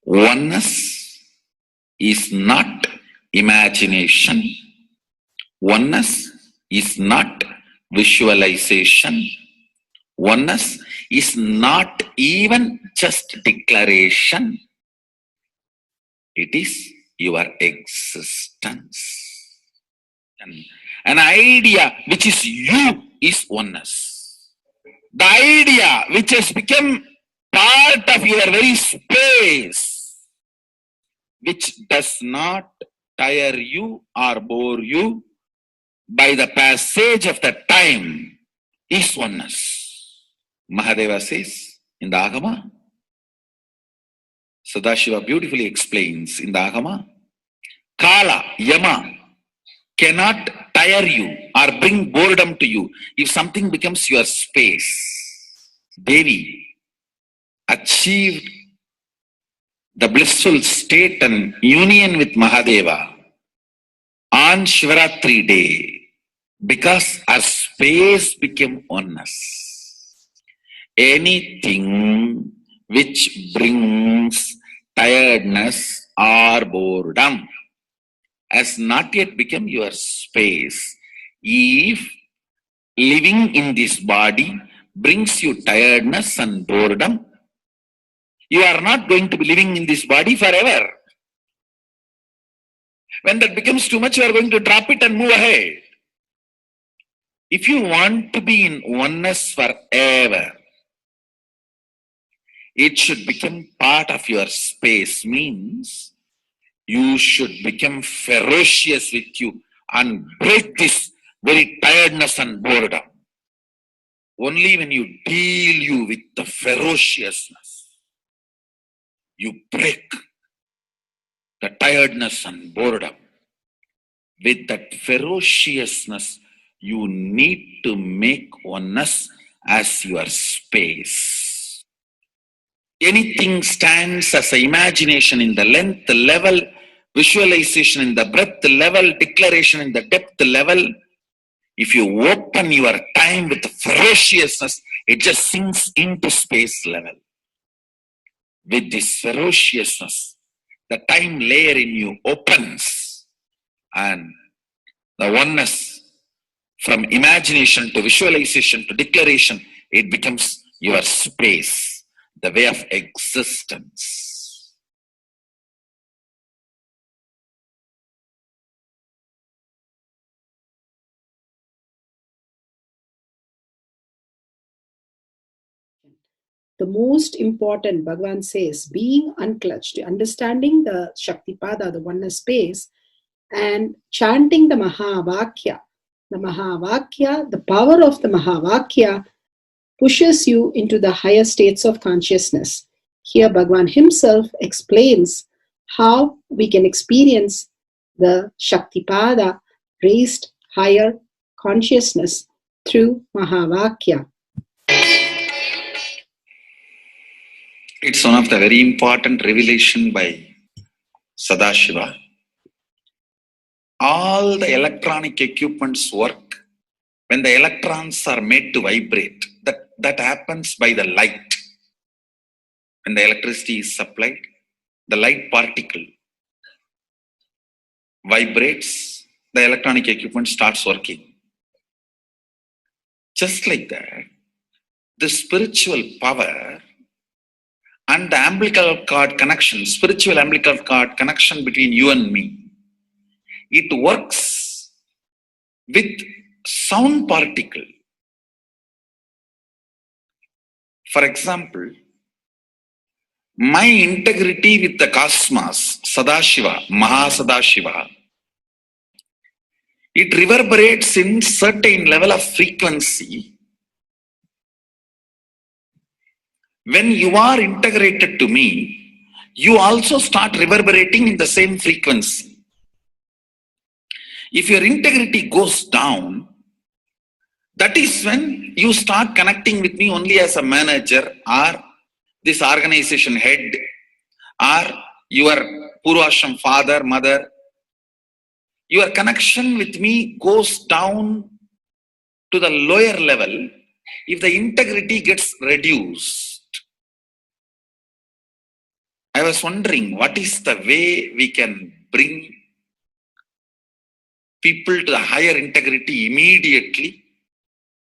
Oneness is not imagination. Oneness is not visualization. Oneness is not even just declaration. It is your existence. An idea which is you is oneness. The idea which has become part of your very space, which does not tire you or bore you by the passage of the time, is oneness. Mahadeva says in the Agama, Sadashiva beautifully explains in the Agama, Kala, Yama cannot tire you or bring boredom to you if something becomes your space. Devi achieved the blissful state and union with Mahadeva on Shivaratri day because her space became oneness. Anything which brings tiredness or boredom has not yet become your space. If living in this body brings you tiredness and boredom, you are not going to be living in this body forever. When that becomes too much, you are going to drop it and move ahead. If you want to be in oneness forever, it should become part of your space, means you should become ferocious with you and break this very tiredness and boredom. Only when you deal you with the ferociousness, you break the tiredness and boredom. With that ferociousness, you need to make oneness as your space. Anything stands as an imagination in the length level, visualization in the breadth level, declaration in the depth level. If you open your time with ferociousness, It just sinks into space level. With this ferociousness, the time layer in you opens, and the oneness from imagination to visualization to declaration, it becomes your space, the way of existence. The most important, Bhagavan says, being unclutched, understanding the Shaktipada, the oneness space, and chanting the Mahavakya. The Mahavakya, the power of the Mahavakya pushes you into the higher states of consciousness. Here Bhagavan himself explains how we can experience the Shaktipada, raised higher consciousness through Mahavakya. It's one of the very important revelation by Sadashiva. All the electronic equipments work when the electrons are made to vibrate. That happens by the light. When the electricity is supplied, the light particle vibrates, the electronic equipment starts working. Just like that, the spiritual power and the umbilical cord connection, spiritual umbilical cord connection between you and me, it works with sound particle. For example, my integrity with the cosmos, Sadashiva, Mahasadashiva, it reverberates in certain level of frequency. When you are integrated to me, you also start reverberating in the same frequency. If your integrity goes down, that is when you start connecting with me only as a manager or this organization head or your Purvashram father, mother. Your connection with me goes down to the lower level if the integrity gets reduced. I was wondering, what is the way we can bring people to the higher integrity immediately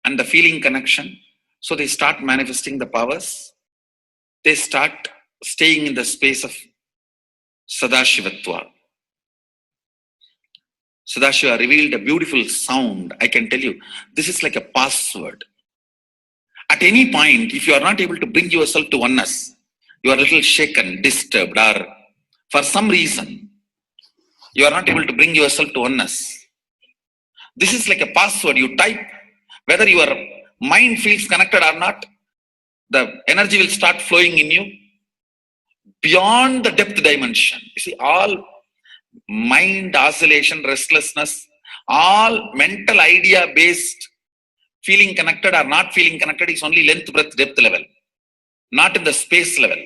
and the feeling connection, so they start manifesting the powers, they start staying in the space of Sadashivatva. Sadashiva revealed a beautiful sound. I can tell you, this is like a password. At any point, if you are not able to bring yourself to oneness, you are a little shaken, disturbed, or for some reason, you are not able to bring yourself to oneness. This is like a password. You type, whether your mind feels connected or not, the energy will start flowing in you beyond the depth dimension. You see, all mind oscillation, restlessness, all mental idea-based feeling connected or not feeling connected is only length, breadth, depth level, not in the space level.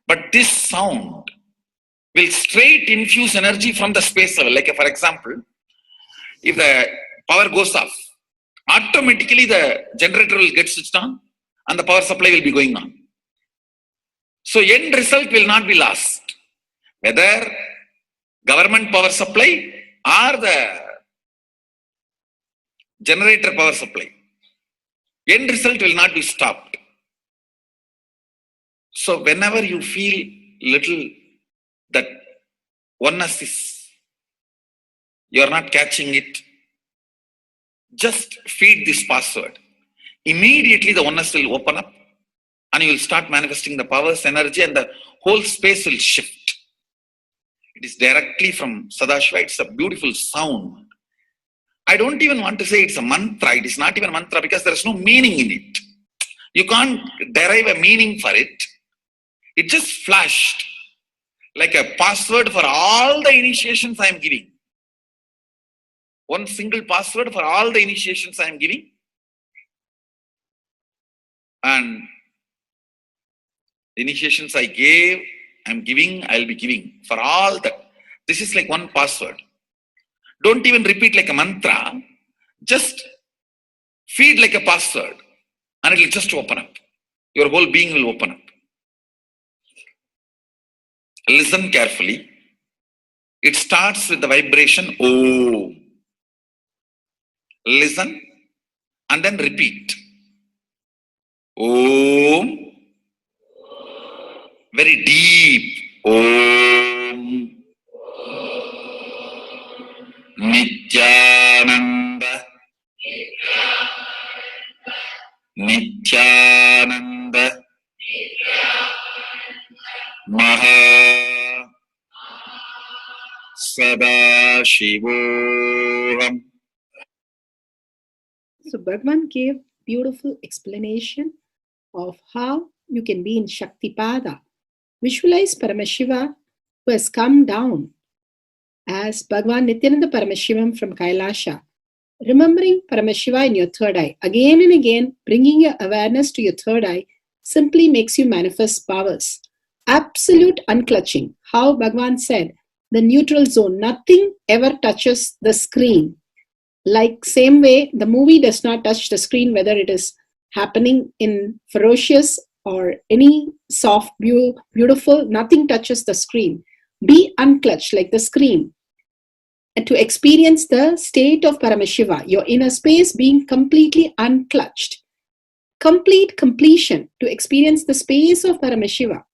But this sound will straight infuse energy from the space level. Like for example, if the power goes off, automatically the generator will get switched on and the power supply will be going on. So end result will not be lost. Whether government power supply or the generator power supply, end result will not be stopped. So whenever you feel little that oneness is, you are not catching it, just feed this password. Immediately the oneness will open up and you will start manifesting the powers, energy, and the whole space will shift. It is directly from Sadashiva. It's a beautiful sound. I don't even want to say it's a mantra. It is not even a mantra because there is no meaning in it. You can't derive a meaning for it. It just flashed like a password for all the initiations I am giving. One single password for all the initiations I am giving. And the initiations I gave, I am giving, I will be giving for all that. This is like one password. Don't even repeat like a mantra. Just feed like a password. and it will just open up. Your whole being will open up. Listen carefully. It starts with the vibration Om. Listen and then repeat. Om. Very deep. Om. Nityananda. Nityananda. Maha Sadashivoham. So Bhagavan gave beautiful explanation of how you can be in Shaktipada. Visualize Paramashiva who has come down as Bhagavan Nityananda Paramashivam from Kailasha. Remembering Paramashiva in your third eye, again and again, bringing your awareness to your third eye simply makes you manifest powers. Absolute unclutching. How Bhagavan said, the neutral zone, nothing ever touches the screen. Like same way, the movie does not touch the screen, whether it is happening in ferocious or any soft, beautiful, nothing touches the screen. Be unclutched like the screen. And to experience the state of Paramashiva, your inner space being completely unclutched. Complete completion to experience the space of Paramashiva.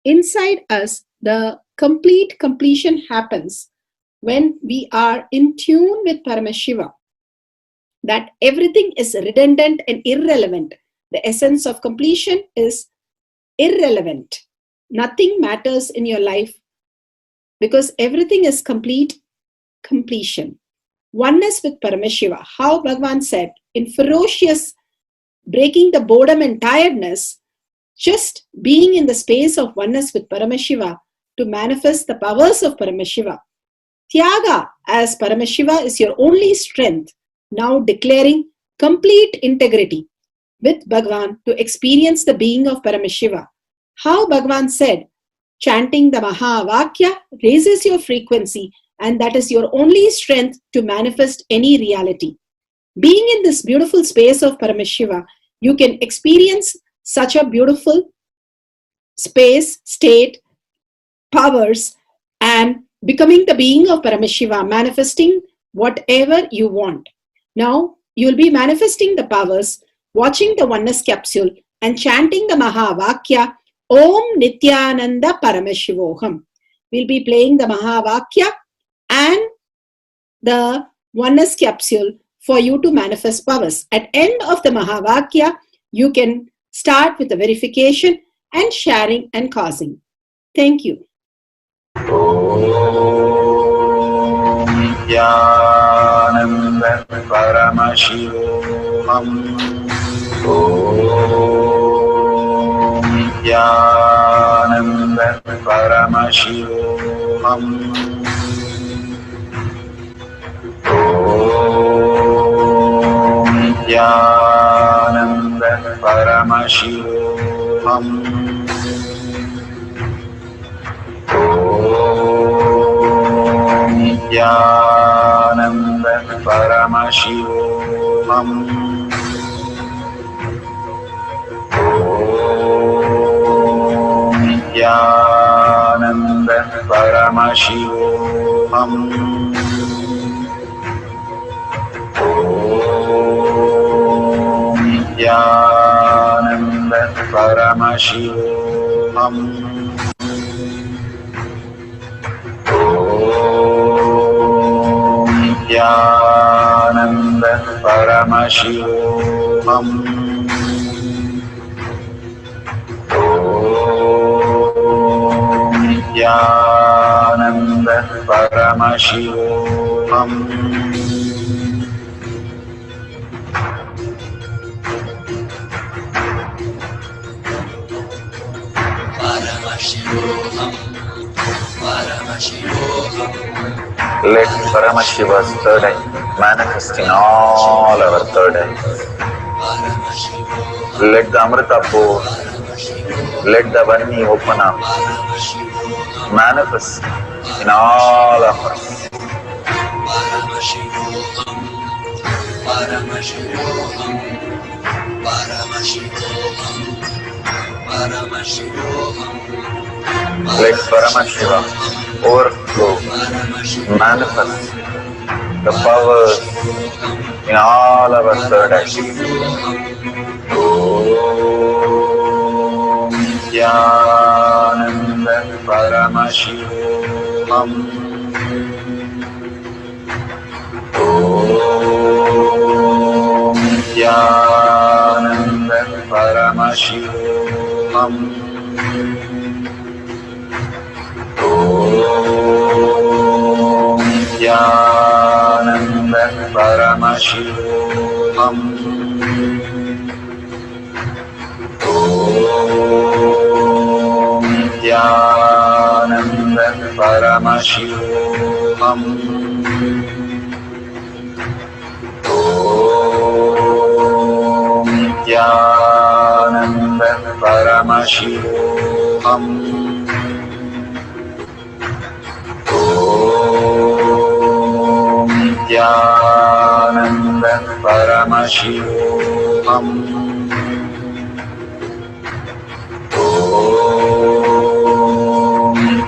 Inside us, the complete completion happens when we are in tune with Paramashiva. That everything is redundant and irrelevant. The essence of completion is irrelevant. Nothing matters in your life because everything is complete completion. Oneness with Paramashiva. How Bhagavan said, in ferocious breaking the boredom and tiredness, just being in the space of oneness with Paramashiva to manifest the powers of Paramashiva. Tyaga as Paramashiva is your only strength, now declaring complete integrity with Bhagavan to experience the being of Paramashiva. How Bhagavan said, chanting the Mahavakya raises your frequency, and that is your only strength to manifest any reality. Being in this beautiful space of Paramashiva, you can experience such a beautiful space, state, powers, and becoming the being of Paramashiva, manifesting whatever you want. Now, you will be manifesting the powers, watching the oneness capsule, and chanting the Mahavakya, Om Nityananda Paramashivoham. We'll be playing the Mahavakya and the oneness capsule for you to manifest powers. At end of the Mahavakya, you can start with the verification and sharing and causing. Thank you. Nityananda Paramashivoham. Nityananda Paramashivoham. Nityananda Paramashivoham. Nityananda Paramashivoham. Nityananda Paramashivoham. Nityananda Paramashivoham. Nityananda Paramashivoham. Nityananda Paramashivoham. Let Paramashiva's third eye manifest in all our third eyes. Let the Amrita pour, let the Vani open up, manifest in all of us. Let Paramashiva overflow, manifest the powers in all our third activities. Om Jnananda Paramashivam. Om Jnananda Paramashivam. Om Jnananda Paramashivam. Om Jnananda Paramashivam. Om Jnananda Paramashivam. Om Jnananda Paramashivam. Om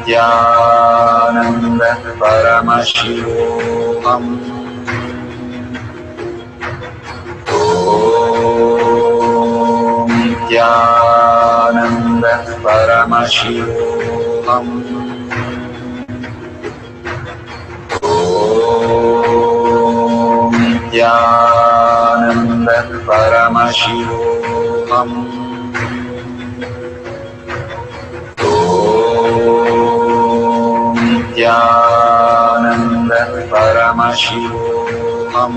Jnananda Paramashivam. Om Jnananda Paramashivam. Om Jnananda Paramashivam. Om Jnananda Paramashivam. Om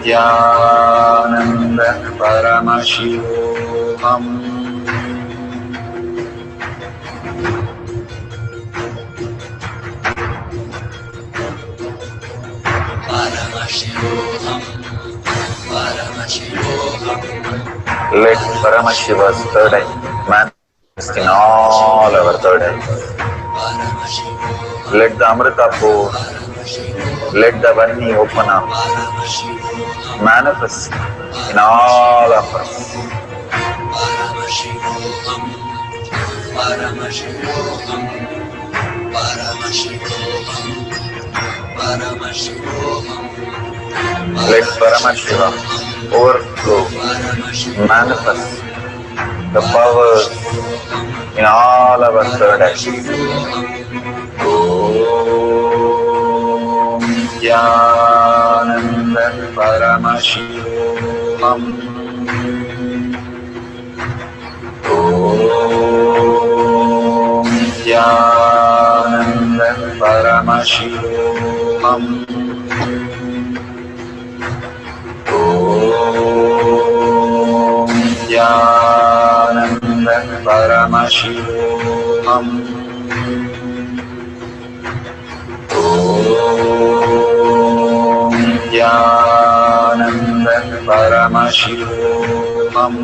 Jnananda Paramashivam. Let Paramashiva's third eye manifest in all our third eyes. Let the Amrita pour, let the Vani open up, manifest in all of us. Let Paramashiva overflow, manifest the powers in all our third activities. Om Jnananda Paramashivam. Om Jnananda Paramashivam. Om Jnananda Paramashivam. Om Jnananda Paramashivam. Om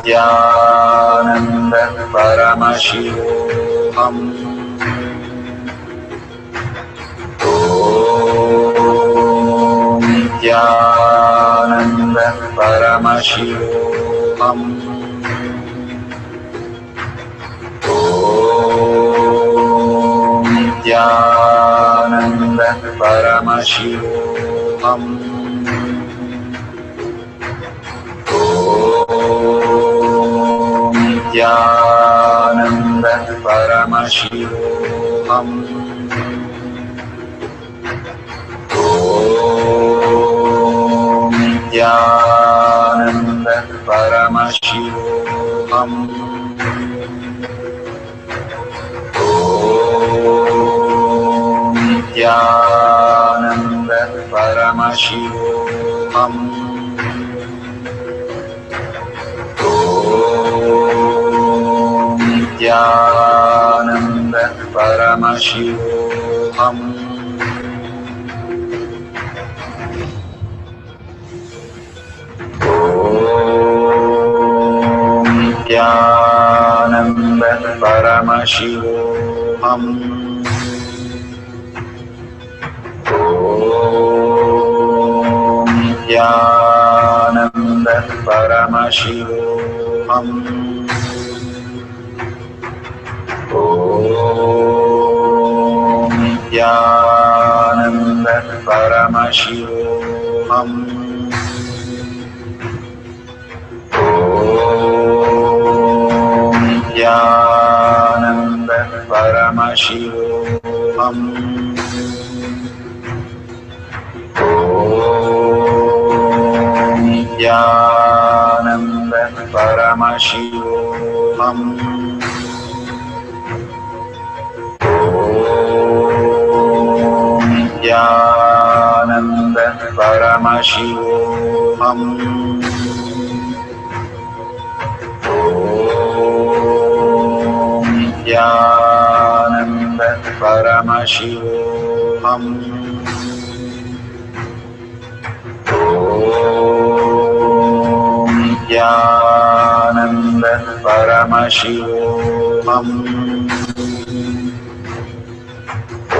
Jnananda Paramashivam. Om Jnananda Paramashivam. Om Jnananda Paramashivam. Om Jnananda Paramashivam. Om Jnananda Paramashivam. Om Jnananda Paramashivam. Om Jnananda Paramashivam. Om Jnananda परमशिवोऽहम्। ॐ नित्यानन्द परमशिवोऽहम्। ॐ नित्यानन्द परमशिवोऽहम्। ॐ नित्यानन्द परमशिवोऽहम्। ॐ नित्यानन्द परमशिवोऽहम्। ॐ नित्यानन्द परमशिवोऽहम्। ॐ नित्यानन्द परमशिवोऽहम्। ॐ नित्यानन्द परमशिवोऽहम्। ॐ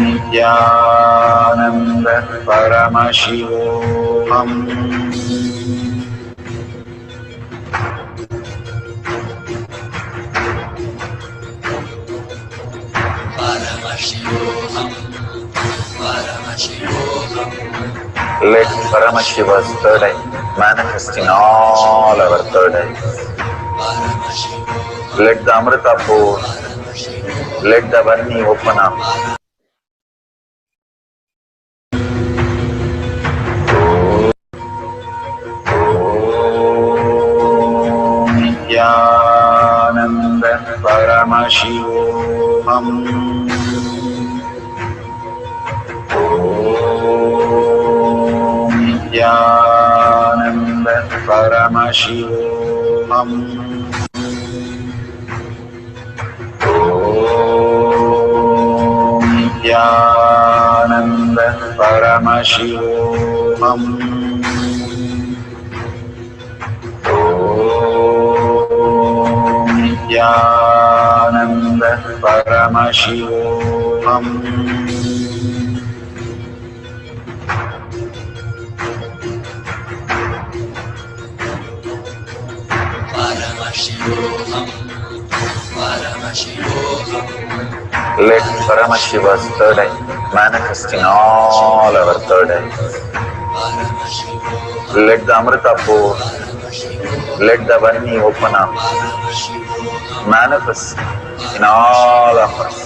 नित्यानन्द परमशिवोऽहम्। Let Paramashiva's third eye manifest in all our third eyes. Let the Amrita pour, let the Varni open up. Om Nityananda Paramashivoham. Om Nityananda Paramashivoham. Om Nityananda Paramashivoham. Om Nityananda Paramashivoham. Let Paramashiva's third eye manifest in all our third eyes. Let the Amrita pour, let the Varni open up, manifest in all of us.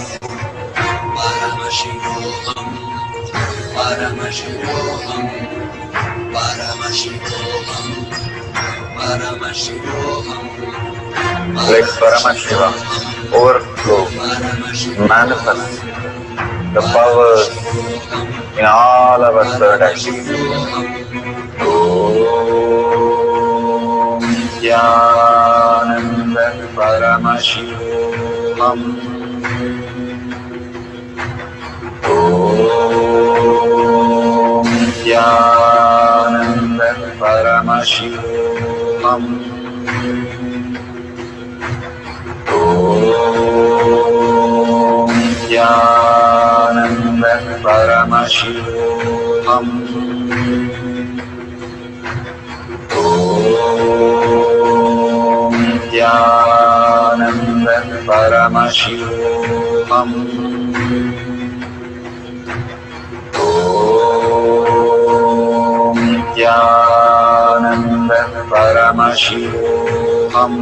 Let Paramashiva overflow, manifest the powers in all our third eyes. Om Nityananda Paramashivoham. Om Nityananda Paramashivoham. Om Nityananda Paramashivoham. Om Nityananda Paramashivoham. Om Nityananda Paramashivoham.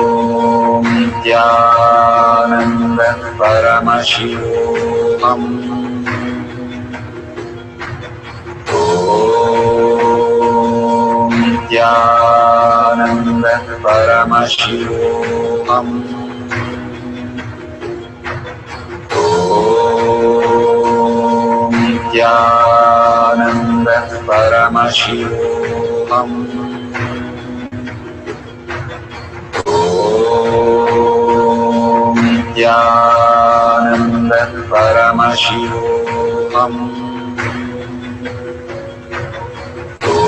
Om Nityananda Paramashivoham. Om Nityananda Paramashivoham. Om Nityananda Paramashivoham. Om Nityananda Paramashivoham. Om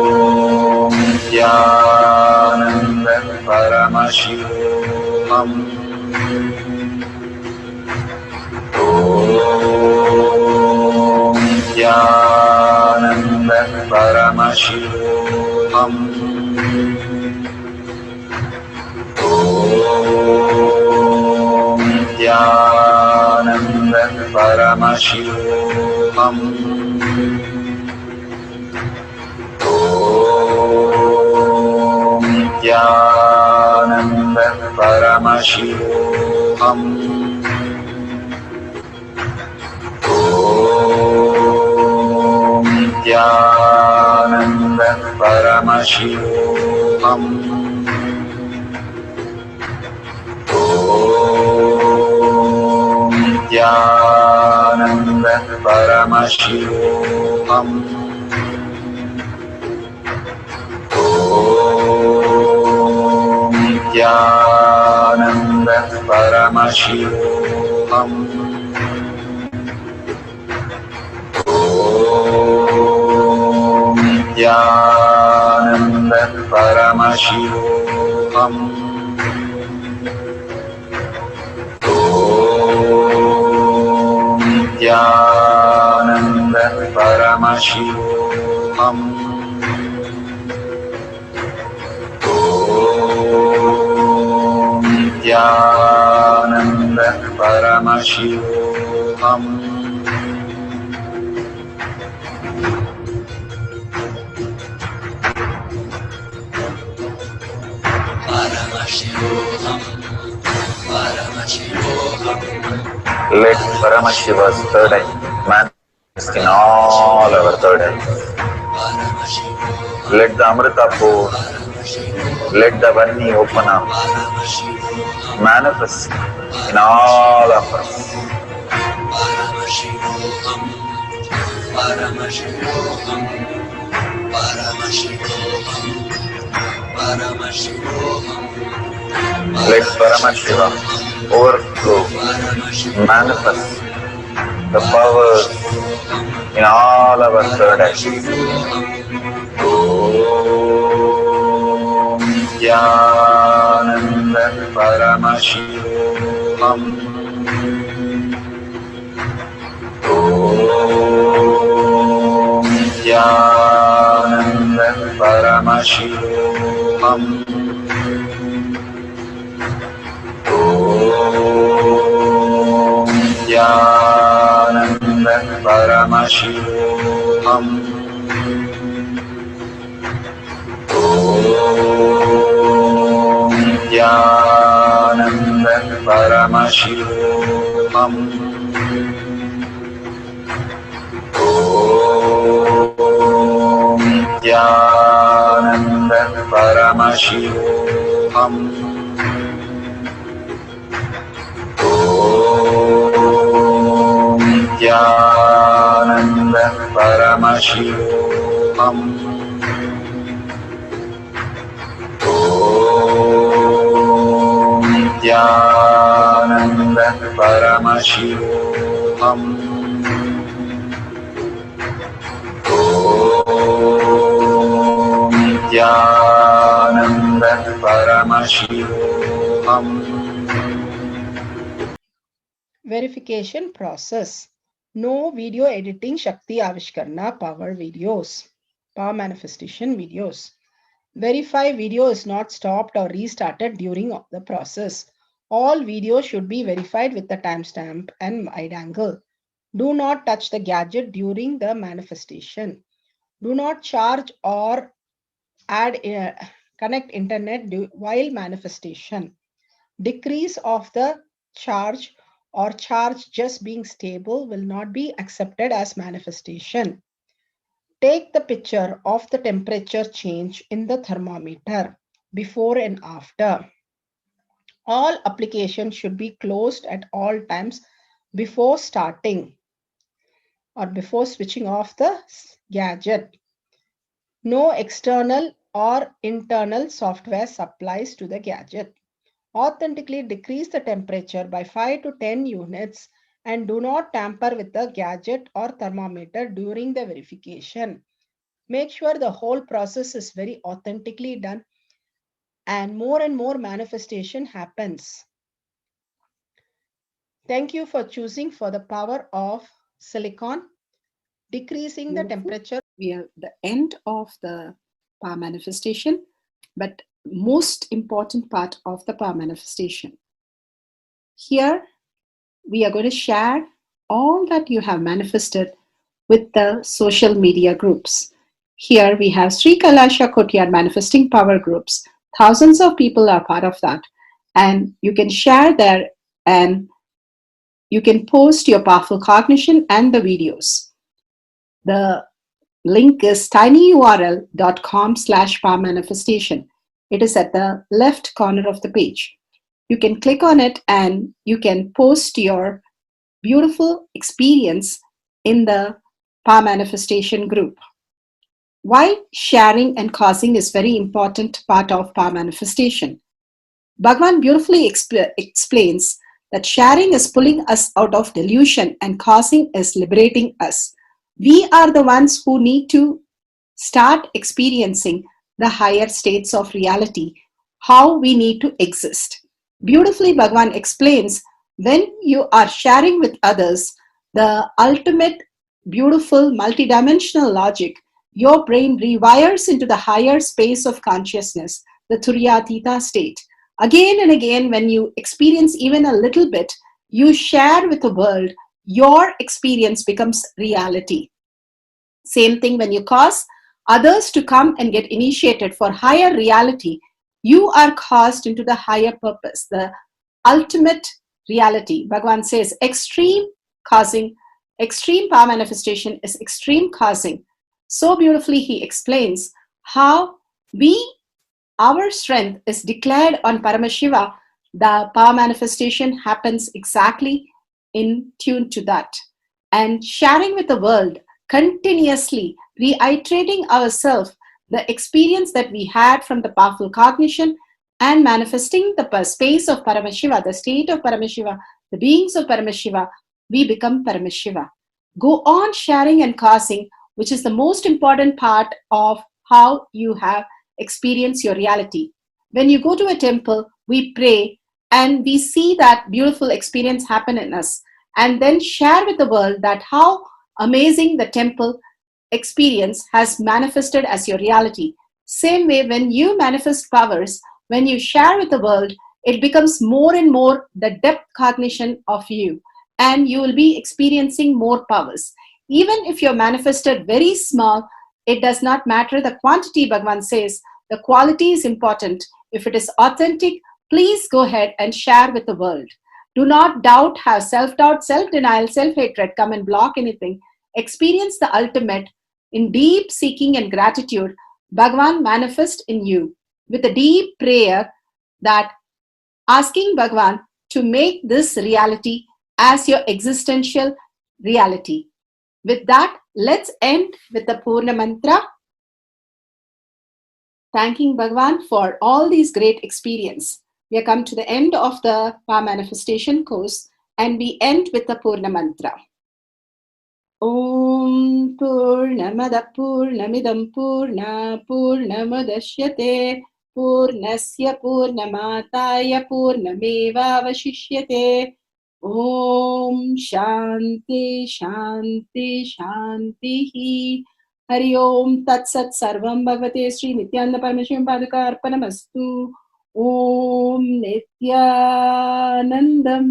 Paramashivoham. Om Nityananda Paramashivoham. Om Nityananda Paramashivoham. Om Nityananda Paramashivoham. Om Nityananda Paramashivoham. Om Nityananda Paramashivoham. Om Nityananda Paramashivoham. Om Nityananda Paramashivoham. Om Nityananda Paramashivoham. Let Paramashiva's third eye manifest in all our third eyes. Let the Amrita pour, let the Vanni open up, manifest in all of us. Let Paramashiva overflow, manifest the powers in all our third eyes. Om Nityananda Paramashivoham. Om Nityananda Paramashivoham. Om Nityananda Paramashivoham. Om Nityananda Paramashivoham. Om Nityananda Paramashivoham. Om Nityananda Paramashivoham. Om Nityananda Paramashivoham. Om Nityananda Paramashivoham. Verification process. No video editing Shakti Avishkarna power videos, power manifestation videos. Verify video is not stopped or restarted during the process. All videos should be verified with the timestamp and wide angle. Do not touch the gadget during the manifestation. Do not charge or connect internet while manifestation. Decrease of the charge or charge just being stable will not be accepted as manifestation. Take the picture of the temperature change in the thermometer before and after. All applications should be closed at all times before starting or before switching off the gadget. No external or internal software supplies to the gadget. Authentically decrease the temperature by 5 to 10 units and do not tamper with the gadget or thermometer during the verification. Make sure the whole process is very authentically done and more manifestation happens. Thank you for choosing for the power of silicon, decreasing the temperature we are the end of the power manifestation, but most important part of the power manifestation. Here, we are going to share all that you have manifested with the social media groups. Here we have Sri Kailasha Kotiyar Manifesting Power Groups. Thousands of people are part of that. And you can share there and you can post your powerful cognition and the videos. The link is tinyurl.com/power manifestation. It is at the left corner of the page. You can click on it and you can post your beautiful experience in the power manifestation group. Why sharing and causing is very important part of power manifestation. Bhagavan beautifully explains that sharing is pulling us out of delusion and causing is liberating us. We are the ones who need to start experiencing the higher states of reality, how we need to exist. Beautifully, Bhagavan explains when you are sharing with others the ultimate beautiful multidimensional logic, your brain rewires into the higher space of consciousness, the Turyatita state. Again and again, when you experience even a little bit, you share with the world, your experience becomes reality. Same thing when you cause others to come and get initiated for higher reality, you are caused into the higher purpose, the ultimate reality. Bhagavan says extreme causing, extreme power manifestation is extreme causing. So beautifully he explains how our strength is declared on Paramashiva. The power manifestation happens exactly in tune to that. And sharing with the world, continuously reiterating ourselves the experience that we had from the powerful cognition and manifesting the space of Paramashiva, the state of Paramashiva, the beings of Paramashiva, we become Paramashiva. Go on sharing and causing, which is the most important part of how you have experienced your reality. When you go to a temple, we pray and we see that beautiful experience happen in us, and then share with the world that how amazing the temple experience has manifested as your reality. Same way, when you manifest powers, when you share with the world, it becomes more and more the depth cognition of you, and you will be experiencing more powers. Even if you're manifested very small, it does not matter the quantity. Bhagavan says the quality is important. If it is authentic, please go ahead and share with the world. Do not doubt, have self-doubt, self-denial, self-hatred come and block anything. Experience the ultimate in deep seeking and gratitude. Bhagavan manifest in you with a deep prayer, that asking Bhagavan to make this reality as your existential reality. With that, let's end with the Purna Mantra, thanking Bhagavan for all these great experience. We have come to the end of the power manifestation course, and we end with the Purna Mantra. Om Purnamada Purnamidam Purna Purnamadashyate Purnasya Purnamataya Purnameva Vashishyate. Om Shanti Shanti Shanti. Hari Om Tat Sat Sarvam Bhagavate Sri Nityananda Parameswaram Paduka Arpanamastu. Om Nityanandam.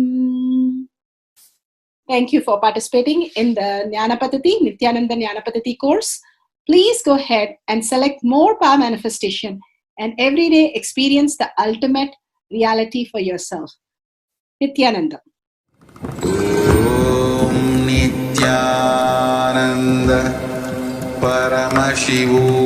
Thank you for participating in the Jnanapatati, Nityananda Jnanapatati course. Please go ahead and select more power manifestation and every day experience the ultimate reality for yourself. Nityananda. Om Nityananda Paramashivu